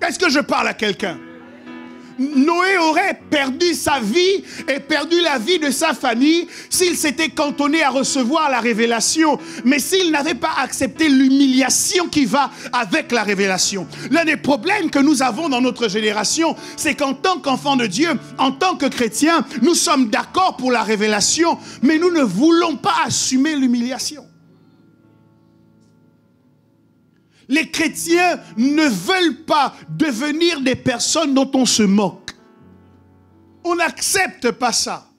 [SPEAKER 2] Est-ce que je parle à quelqu'un? Noé aurait perdu sa vie et perdu la vie de sa famille s'il s'était cantonné à recevoir la révélation, mais s'il n'avait pas accepté l'humiliation qui va avec la révélation. L'un des problèmes que nous avons dans notre génération, c'est qu'en tant qu'enfants de Dieu, en tant que chrétiens, nous sommes d'accord pour la révélation, mais nous ne voulons pas assumer l'humiliation. Les chrétiens ne veulent pas devenir des personnes dont on se moque. On n'accepte pas ça.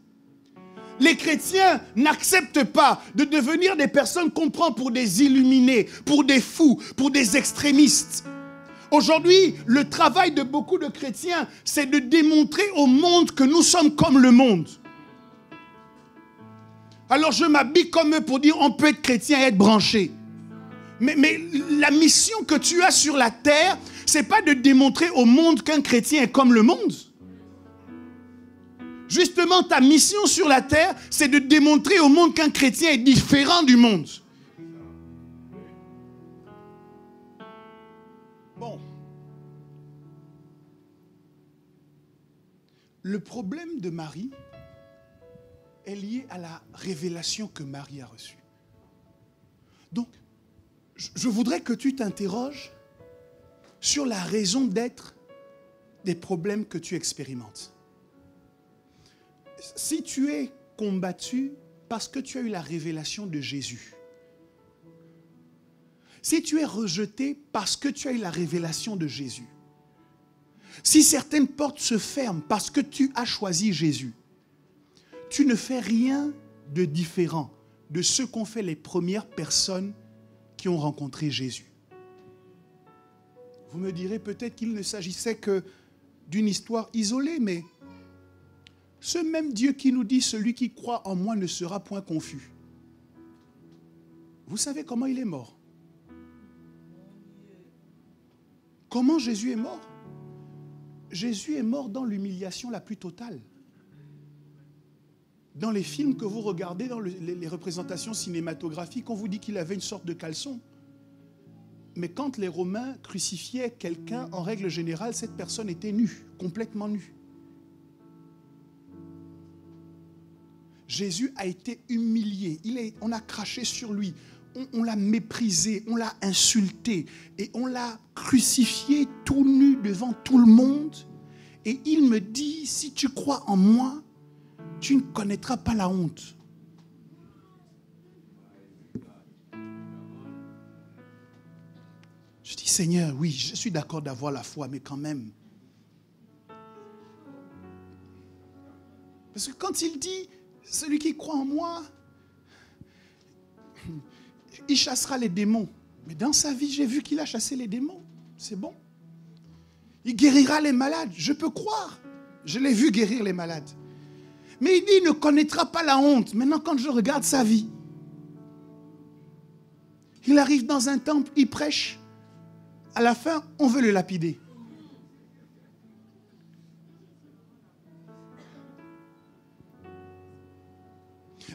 [SPEAKER 2] Les chrétiens n'acceptent pas de devenir des personnes qu'on prend pour des illuminés, pour des fous, pour des extrémistes. Aujourd'hui, le travail de beaucoup de chrétiens, c'est de démontrer au monde que nous sommes comme le monde. Alors je m'habille comme eux pour dire on peut être chrétien et être branché. Mais la mission que tu as sur la terre, ce n'est pas de démontrer au monde qu'un chrétien est comme le monde. Justement, ta mission sur la terre, c'est de démontrer au monde qu'un chrétien est différent du monde. Bon. Le problème de Marie est lié à la révélation que Marie a reçue. Donc, je voudrais que tu t'interroges sur la raison d'être des problèmes que tu expérimentes. Si tu es combattu parce que tu as eu la révélation de Jésus, si tu es rejeté parce que tu as eu la révélation de Jésus, si certaines portes se ferment parce que tu as choisi Jésus, tu ne fais rien de différent de ce qu'ont fait les premières personnes qui ont rencontré Jésus. Vous me direz peut-être qu'il ne s'agissait que d'une histoire isolée, mais ce même Dieu qui nous dit « Celui qui croit en moi ne sera point confus ». Vous savez comment il est mort? Comment Jésus est mort? Jésus est mort dans l'humiliation la plus totale. Dans les films que vous regardez, dans les représentations cinématographiques, on vous dit qu'il avait une sorte de caleçon. Mais quand les Romains crucifiaient quelqu'un, en règle générale, cette personne était nue, complètement nue. Jésus a été humilié. On a craché sur lui. On l'a méprisé, on l'a insulté et on l'a crucifié tout nu devant tout le monde. Et il me dit, si tu crois en moi, tu ne connaîtras pas la honte. Je dis, Seigneur, oui, je suis d'accord d'avoir la foi, mais quand même. Parce que quand il dit, celui qui croit en moi, il chassera les démons. Mais dans sa vie, j'ai vu qu'il a chassé les démons. C'est bon. Il guérira les malades. Je peux croire. Je l'ai vu guérir les malades. Mais il dit, il ne connaîtra pas la honte. Maintenant, quand je regarde sa vie, il arrive dans un temple, il prêche. À la fin, on veut le lapider.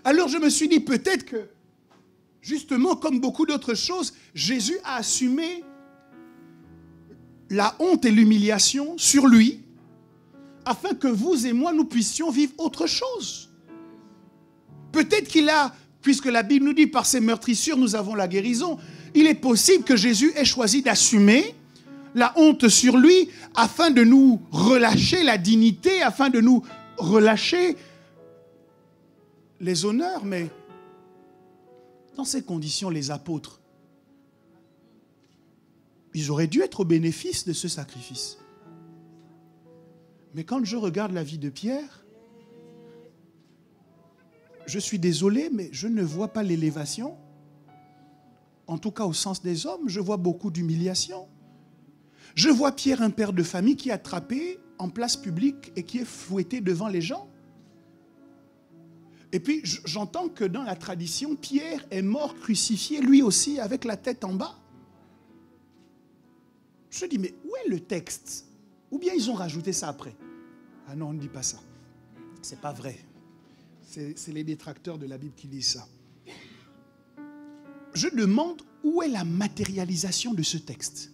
[SPEAKER 2] Alors je me suis dit, peut-être que, justement, comme beaucoup d'autres choses, Jésus a assumé la honte et l'humiliation sur lui, afin que vous et moi, nous puissions vivre autre chose. Peut-être qu'il a, puisque la Bible nous dit, par ses meurtrissures, nous avons la guérison, il est possible que Jésus ait choisi d'assumer la honte sur lui, afin de nous relâcher la dignité, afin de nous relâcher les honneurs. Mais dans ces conditions, les apôtres, ils auraient dû être au bénéfice de ce sacrifice. Mais quand je regarde la vie de Pierre, je suis désolé, mais je ne vois pas l'élévation. En tout cas, au sens des hommes, je vois beaucoup d'humiliation. Je vois Pierre, un père de famille, qui est attrapé en place publique et qui est fouetté devant les gens. Et puis, j'entends que dans la tradition, Pierre est mort crucifié, lui aussi, avec la tête en bas. Je dis, mais où est le texte? Ou bien ils ont rajouté ça après? Ah non, on ne dit pas ça. C'est pas vrai. C'est les détracteurs de la Bible qui disent ça. Je demande où est la matérialisation de ce texte.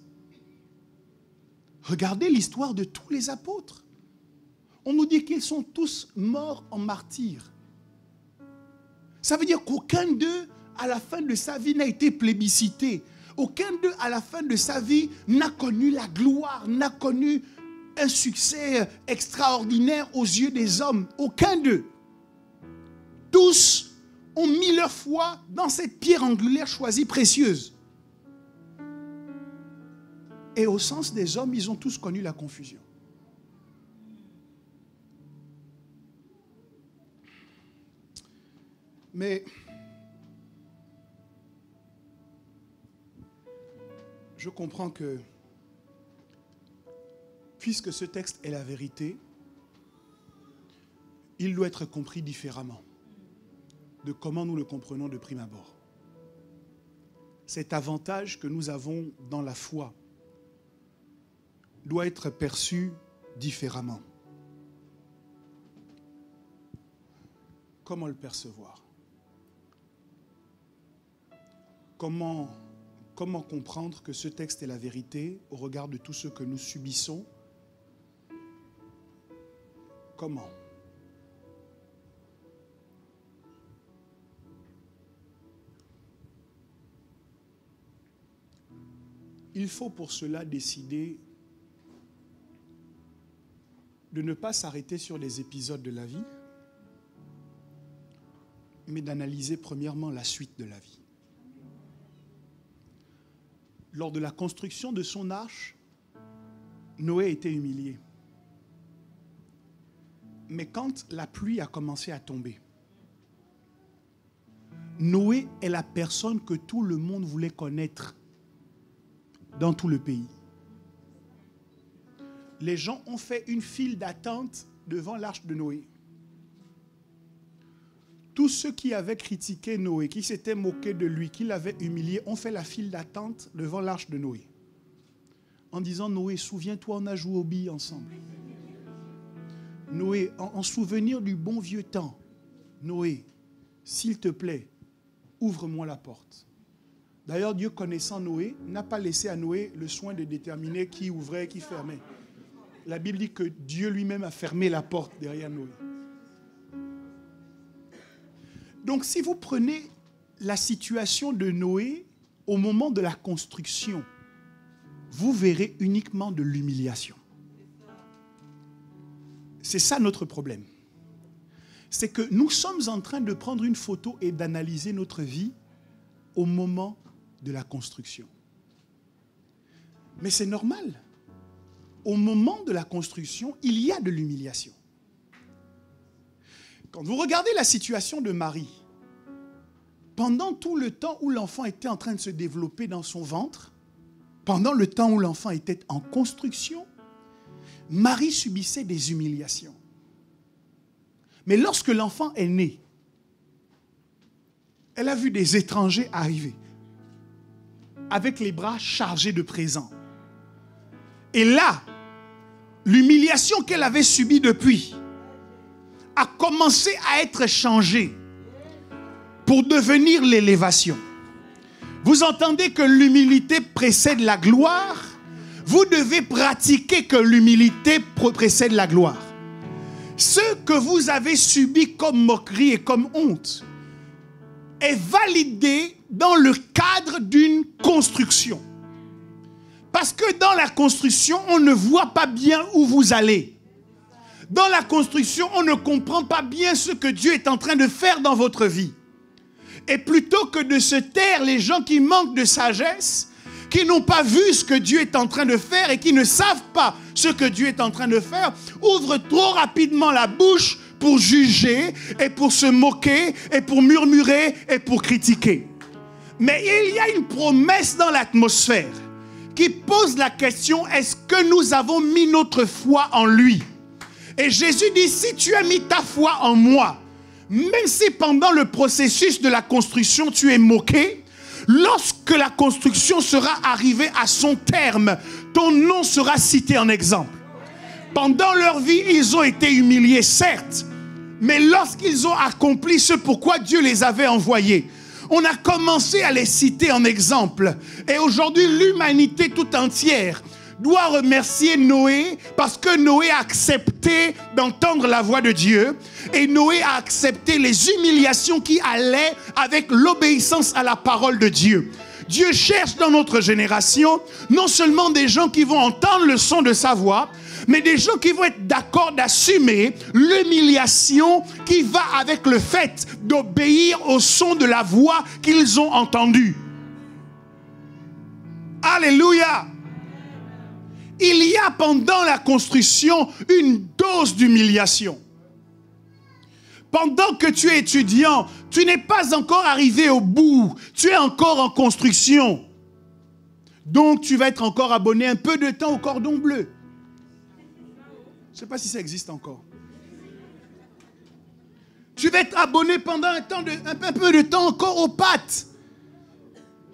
[SPEAKER 2] Regardez l'histoire de tous les apôtres. On nous dit qu'ils sont tous morts en martyrs. Ça veut dire qu'aucun d'eux, à la fin de sa vie, n'a été plébiscité. Aucun d'eux, à la fin de sa vie, n'a connu la gloire, n'a connu un succès extraordinaire aux yeux des hommes. Aucun d'eux. Tous ont mis leur foi dans cette pierre angulaire choisie précieuse. Et au sens des hommes, ils ont tous connu la confusion. Mais je comprends que, puisque ce texte est la vérité, il doit être compris différemment de comment nous le comprenons de prime abord. Cet avantage que nous avons dans la foi doit être perçu différemment. Comment le percevoir? Comment comprendre que ce texte est la vérité au regard de tout ce que nous subissons? Comment? Il faut pour cela décider de ne pas s'arrêter sur les épisodes de la vie, mais d'analyser premièrement la suite de la vie. Lors de la construction de son arche, Noé était humilié. Mais quand la pluie a commencé à tomber, Noé est la personne que tout le monde voulait connaître dans tout le pays. les gens ont fait une file d'attente devant l'arche de Noé. Tous ceux qui avaient critiqué Noé, qui s'étaient moqués de lui, qui l'avaient humilié, ont fait la file d'attente devant l'arche de Noé. En disant, Noé, souviens-toi, on a joué aux billes ensemble. Noé, en souvenir du bon vieux temps, Noé, s'il te plaît, ouvre-moi la porte. D'ailleurs, Dieu connaissant Noé, n'a pas laissé à Noé le soin de déterminer qui ouvrait et qui fermait. La Bible dit que Dieu lui-même a fermé la porte derrière Noé. Donc, si vous prenez la situation de Noé au moment de la construction, vous verrez uniquement de l'humiliation. C'est ça notre problème. C'est que nous sommes en train de prendre une photo et d'analyser notre vie au moment de la construction. Mais c'est normal. Au moment de la construction, il y a de l'humiliation. Quand vous regardez la situation de Marie, pendant tout le temps où l'enfant était en train de se développer dans son ventre, pendant le temps où l'enfant était en construction, Marie subissait des humiliations. Mais lorsque l'enfant est né, elle a vu des étrangers arriver avec les bras chargés de présents. Et là, l'humiliation qu'elle avait subie depuis a commencé à être changée pour devenir l'élévation. Vous entendez que l'humilité précède la gloire? Vous devez pratiquer que l'humilité précède la gloire. Ce que vous avez subi comme moquerie et comme honte est validé dans le cadre d'une construction. Parce que dans la construction, on ne voit pas bien où vous allez. Dans la construction, on ne comprend pas bien ce que Dieu est en train de faire dans votre vie. Et plutôt que de se taire, les gens qui manquent de sagesse, qui n'ont pas vu ce que Dieu est en train de faire et qui ne savent pas ce que Dieu est en train de faire, ouvrent trop rapidement la bouche pour juger et pour se moquer et pour murmurer et pour critiquer. Mais il y a une promesse dans l'atmosphère qui pose la question, est-ce que nous avons mis notre foi en lui? Et Jésus dit, si tu as mis ta foi en moi, même si pendant le processus de la construction tu es moqué, lorsque la construction sera arrivée à son terme, ton nom sera cité en exemple. Pendant leur vie, ils ont été humiliés, certes, mais lorsqu'ils ont accompli ce pourquoi Dieu les avait envoyés, on a commencé à les citer en exemple. Et aujourd'hui, l'humanité tout entière doit remercier Noé parce que Noé a accepté d'entendre la voix de Dieu et Noé a accepté les humiliations qui allaient avec l'obéissance à la parole de Dieu. Dieu cherche dans notre génération non seulement des gens qui vont entendre le son de sa voix, mais des gens qui vont être d'accord d'assumer l'humiliation qui va avec le fait d'obéir au son de la voix qu'ils ont entendue. Alléluia! Il y a pendant la construction une dose d'humiliation. Pendant que tu es étudiant, tu n'es pas encore arrivé au bout. Tu es encore en construction. Donc tu vas être encore abonné un peu de temps au cordon bleu. Je ne sais pas si ça existe encore. Tu vas être abonné pendant un peu de temps encore aux pâtes.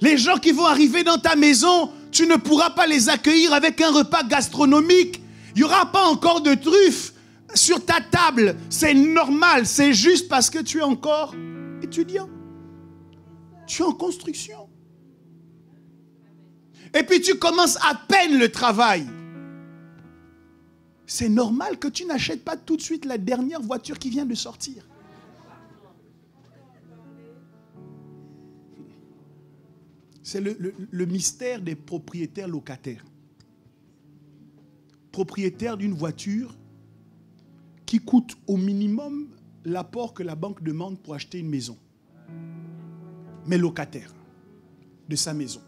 [SPEAKER 2] Les gens qui vont arriver dans ta maison, tu ne pourras pas les accueillir avec un repas gastronomique. Il n'y aura pas encore de truffes sur ta table. C'est normal, c'est juste parce que tu es encore étudiant. Tu es en construction. Et puis tu commences à peine le travail. C'est normal que tu n'achètes pas tout de suite la dernière voiture qui vient de sortir. C'est le mystère des propriétaires locataires. Propriétaire d'une voiture qui coûte au minimum l'apport que la banque demande pour acheter une maison. Mais locataire de sa maison.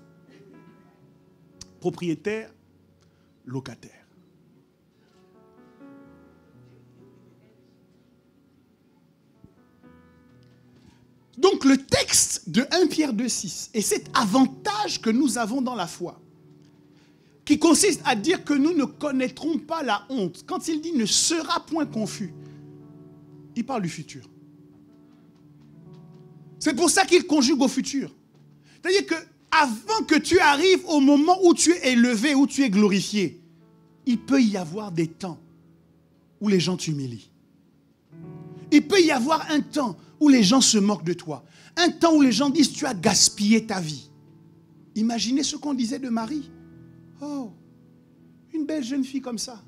[SPEAKER 2] Propriétaire, locataire. Donc le texte de 1 Pierre 2,6 et cet avantage que nous avons dans la foi, qui consiste à dire que nous ne connaîtrons pas la honte. Quand il dit « ne sera point confus », il parle du futur. C'est pour ça qu'il conjugue au futur. C'est-à-dire qu'avant que tu arrives au moment où tu es élevé, où tu es glorifié, il peut y avoir des temps où les gens t'humilient. Il peut y avoir un temps où les gens se moquent de toi. Un temps où les gens disent « tu as gaspillé ta vie ». Imaginez ce qu'on disait de Marie. Oh, une belle jeune fille comme ça.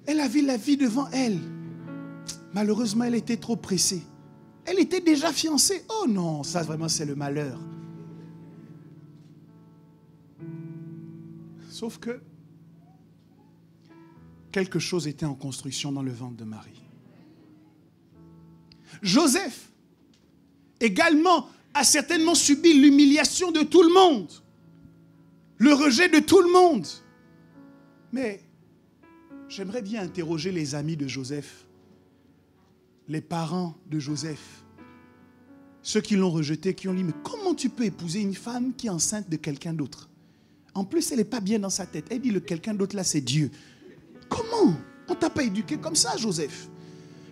[SPEAKER 2] Elle avait la vie devant elle. Malheureusement, elle était trop pressée. Elle était déjà fiancée. Oh non, ça vraiment c'est le malheur. Sauf que quelque chose était en construction dans le ventre de Marie. Joseph également a certainement subi l'humiliation de tout le monde, le rejet de tout le monde. Mais j'aimerais bien interroger les amis de Joseph, les parents de Joseph, ceux qui l'ont rejeté, qui ont dit « Mais comment tu peux épouser une femme qui est enceinte de quelqu'un d'autre? En plus, elle n'est pas bien dans sa tête. Elle dit le quelqu'un d'autre là, c'est Dieu. Comment? On ne t'a pas éduqué comme ça, Joseph. »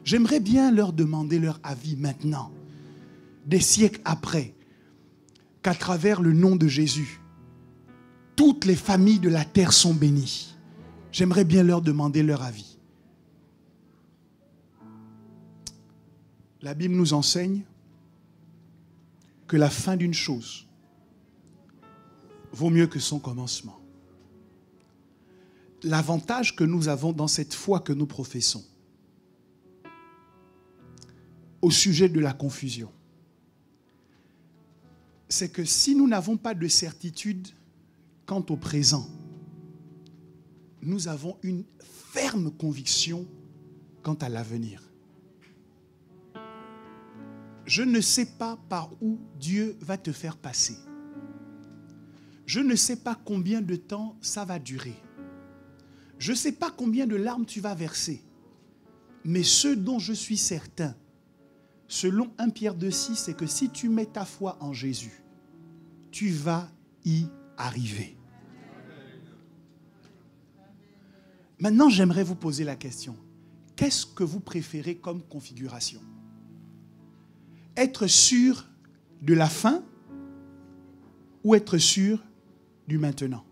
[SPEAKER 2] J'aimerais bien leur demander leur avis maintenant, des siècles après, qu'à travers le nom de Jésus, toutes les familles de la terre sont bénies. J'aimerais bien leur demander leur avis. La Bible nous enseigne que la fin d'une chose vaut mieux que son commencement. L'avantage que nous avons dans cette foi que nous professons au sujet de la confusion, c'est que si nous n'avons pas de certitude quant au présent, nous avons une ferme conviction quant à l'avenir. Je ne sais pas par où Dieu va te faire passer. Je ne sais pas combien de temps ça va durer. Je ne sais pas combien de larmes tu vas verser. Mais ce dont je suis certain, selon 1 Pierre 2,6, c'est que si tu mets ta foi en Jésus, tu vas y arriver. Maintenant, j'aimerais vous poser la question. Qu'est-ce que vous préférez comme configuration? Être sûr de la fin ou être sûr du maintenant?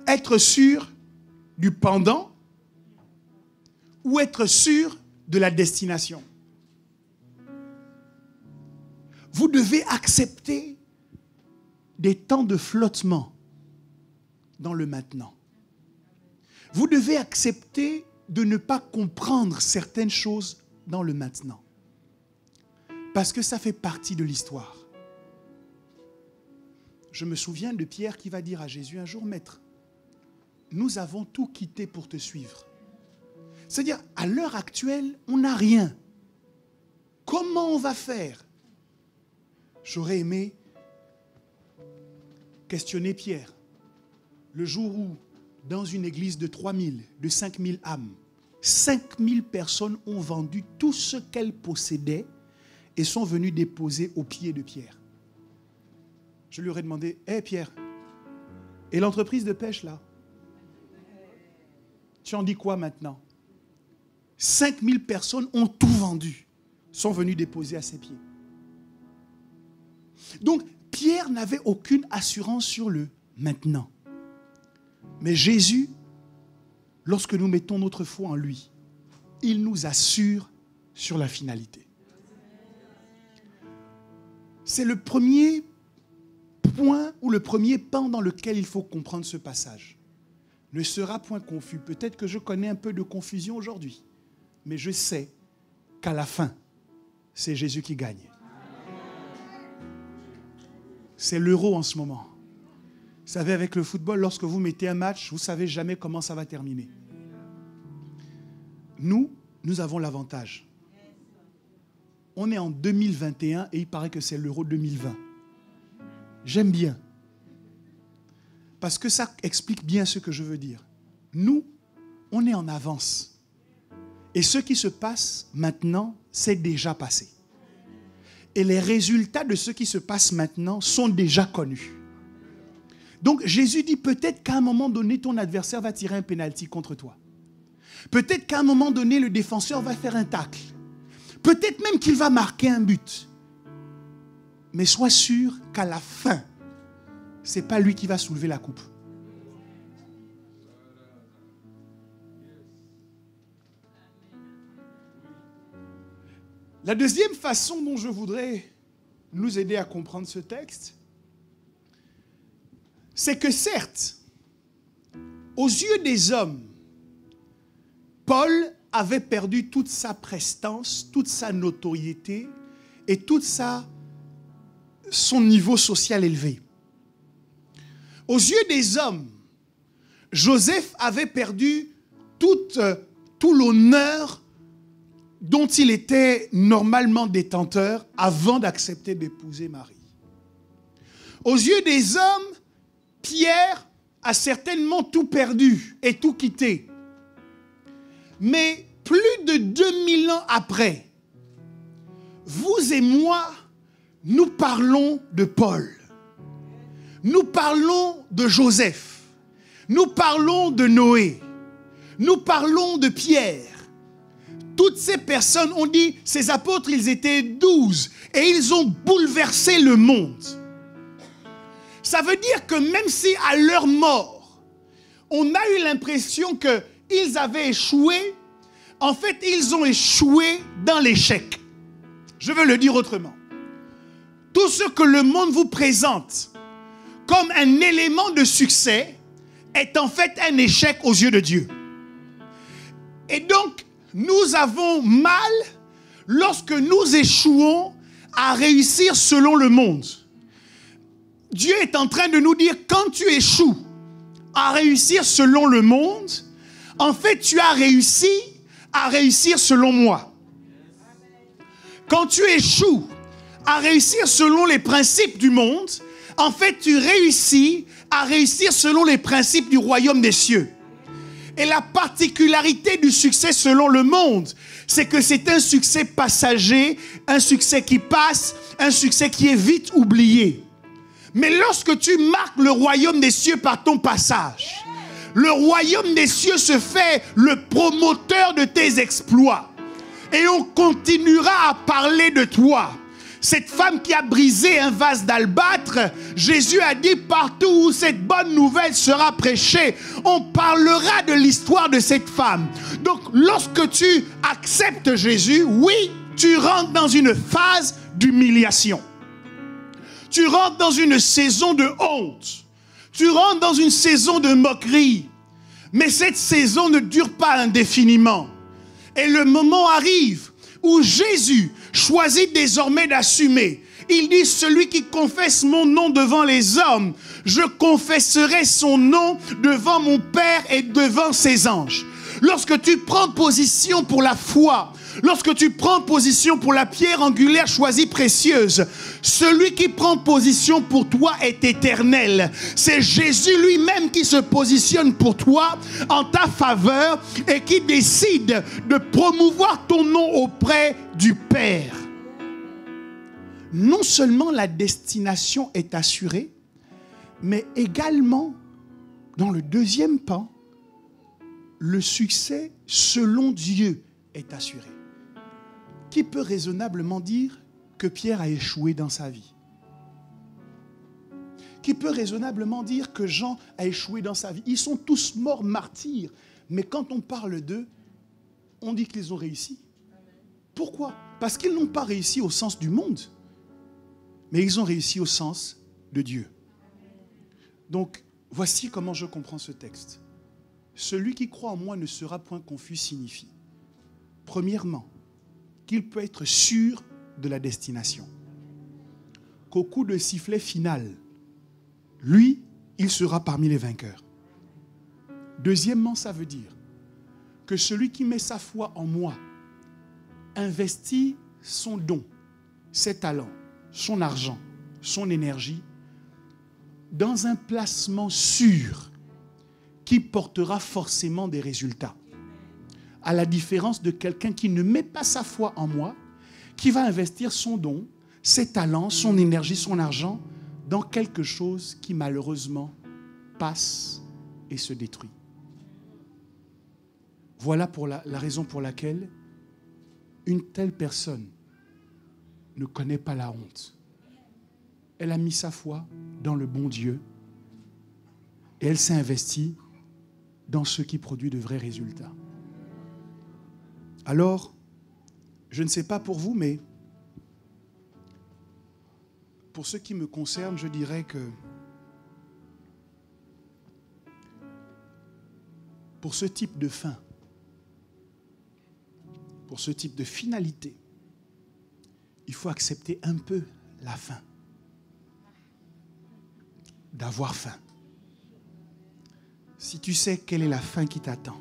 [SPEAKER 2] Être sûr du pendant ou être sûr de la destination? Vous devez accepter des temps de flottement dans le maintenant. Vous devez accepter de ne pas comprendre certaines choses dans le maintenant. Parce que ça fait partie de l'histoire. Je me souviens de Pierre qui va dire à Jésus un jour, « Maître, nous avons tout quitté pour te suivre. » C'est-à-dire, à l'heure actuelle, on n'a rien. Comment on va faire? J'aurais aimé questionner Pierre. Le jour où, dans une église de 3000, de 5000 âmes, 5000 personnes ont vendu tout ce qu'elles possédaient et sont venues déposer aux pieds de Pierre. Je lui aurais demandé, « Hé Pierre, et l'entreprise de pêche là? Tu en dis quoi maintenant? » 5000 personnes ont tout vendu, sont venues déposer à ses pieds. Donc, Pierre n'avait aucune assurance sur le maintenant. Mais Jésus, lorsque nous mettons notre foi en lui, il nous assure sur la finalité. C'est le premier point ou le premier pan dans lequel il faut comprendre ce passage. Ne sera point confus. Peut-être que je connais un peu de confusion aujourd'hui, mais je sais qu'à la fin, c'est Jésus qui gagne. C'est l'euro en ce moment. Vous savez, avec le football, lorsque vous mettez un match, vous ne savez jamais comment ça va terminer. Nous avons l'avantage. On est en 2021 et il paraît que c'est l'euro 2020. J'aime bien. Parce que ça explique bien ce que je veux dire. Nous, on est en avance. Et ce qui se passe maintenant, c'est déjà passé. Et les résultats de ce qui se passe maintenant sont déjà connus. Donc Jésus dit peut-être qu'à un moment donné, ton adversaire va tirer un pénalty contre toi. Peut-être qu'à un moment donné, le défenseur va faire un tacle. Peut-être même qu'il va marquer un but. Mais sois sûr qu'à la fin, ce n'est pas lui qui va soulever la coupe. La deuxième façon dont je voudrais nous aider à comprendre ce texte, c'est que certes, aux yeux des hommes, Paul avait perdu toute sa prestance, toute sa notoriété et tout son niveau social élevé. Aux yeux des hommes, Joseph avait perdu tout l'honneur dont il était normalement détenteur avant d'accepter d'épouser Marie. Aux yeux des hommes, Pierre a certainement tout perdu et tout quitté. Mais plus de 2000 ans après, vous et moi, nous parlons de Paul. Nous parlons de Joseph. Nous parlons de Noé. Nous parlons de Pierre. Toutes ces personnes, on dit, ces apôtres, ils étaient 12 et ils ont bouleversé le monde. Ça veut dire que même si à leur mort, on a eu l'impression qu'ils avaient échoué, en fait, ils ont échoué dans l'échec. Je veux le dire autrement. Tout ce que le monde vous présente comme un élément de succès est en fait un échec aux yeux de Dieu. Et donc, nous avons mal lorsque nous échouons à réussir selon le monde. Dieu est en train de nous dire, quand tu échoues à réussir selon le monde, en fait, tu as réussi à réussir selon moi. Quand tu échoues à réussir selon les principes du monde, en fait, tu réussis à réussir selon les principes du royaume des cieux. Et la particularité du succès selon le monde, c'est que c'est un succès passager, un succès qui passe, un succès qui est vite oublié. Mais lorsque tu marques le royaume des cieux par ton passage, le royaume des cieux se fait le promoteur de tes exploits. Et on continuera à parler de toi. Cette femme qui a brisé un vase d'albâtre, Jésus a dit partout où cette bonne nouvelle sera prêchée, on parlera de l'histoire de cette femme. Donc lorsque tu acceptes Jésus, oui, tu rentres dans une phase d'humiliation. Tu rentres dans une saison de honte. Tu rentres dans une saison de moquerie. Mais cette saison ne dure pas indéfiniment. Et le moment arrive où Jésus choisit désormais d'assumer. Il dit, celui qui confesse mon nom devant les hommes, je confesserai son nom devant mon Père et devant ses anges. Lorsque tu prends position pour la foi, lorsque tu prends position pour la pierre angulaire choisie précieuse, celui qui prend position pour toi est éternel. C'est Jésus lui-même qui se positionne pour toi en ta faveur et qui décide de promouvoir ton nom auprès du Père. Non seulement la destination est assurée, mais également, dans le deuxième pan, le succès selon Dieu est assuré. Qui peut raisonnablement dire que Pierre a échoué dans sa vie? Qui peut raisonnablement dire que Jean a échoué dans sa vie? Ils sont tous morts martyrs, mais quand on parle d'eux, on dit qu'ils ont réussi. Pourquoi? Parce qu'ils n'ont pas réussi au sens du monde, mais ils ont réussi au sens de Dieu. Donc, voici comment je comprends ce texte. Celui qui croit en moi ne sera point confus signifie, premièrement, qu'il peut être sûr de la destination. Qu'au coup de sifflet final, lui, il sera parmi les vainqueurs. Deuxièmement, ça veut dire que celui qui met sa foi en moi investit son don, ses talents, son argent, son énergie dans un placement sûr qui portera forcément des résultats. À la différence de quelqu'un qui ne met pas sa foi en moi, qui va investir son don, ses talents, son énergie, son argent dans quelque chose qui malheureusement passe et se détruit. Voilà pour la raison pour laquelle une telle personne ne connaît pas la honte. Elle a mis sa foi dans le bon Dieu et elle s'est investie dans ce qui produit de vrais résultats. Alors, je ne sais pas pour vous, mais pour ce qui me concerne, je dirais que pour ce type de fin, pour ce type de finalité, il faut accepter un peu la faim. D'avoir faim. Si tu sais quelle est la faim qui t'attend,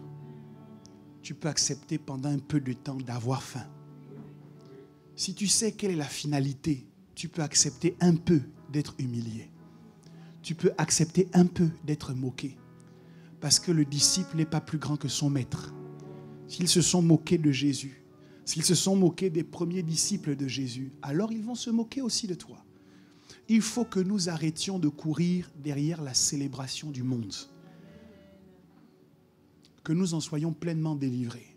[SPEAKER 2] tu peux accepter pendant un peu de temps d'avoir faim. Si tu sais quelle est la finalité, tu peux accepter un peu d'être humilié. Tu peux accepter un peu d'être moqué. Parce que le disciple n'est pas plus grand que son maître. S'ils se sont moqués de Jésus, s'ils se sont moqués des premiers disciples de Jésus, alors ils vont se moquer aussi de toi. Il faut que nous arrêtions de courir derrière la célébration du monde. Que nous en soyons pleinement délivrés.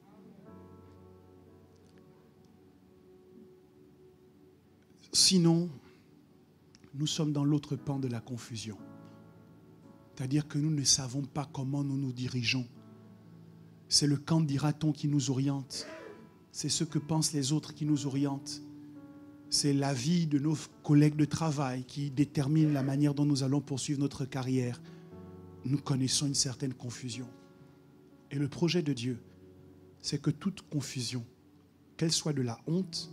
[SPEAKER 2] Sinon, nous sommes dans l'autre pan de la confusion. C'est-à-dire que nous ne savons pas comment nous nous dirigeons. C'est le quand dira-t-on qui nous oriente. C'est ce que pensent les autres qui nous orientent. C'est l'avis de nos collègues de travail qui détermine la manière dont nous allons poursuivre notre carrière. Nous connaissons une certaine confusion. Et le projet de Dieu, c'est que toute confusion, qu'elle soit de la honte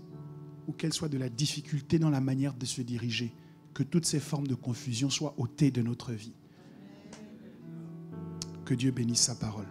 [SPEAKER 2] ou qu'elle soit de la difficulté dans la manière de se diriger, que toutes ces formes de confusion soient ôtées de notre vie. Que Dieu bénisse sa parole.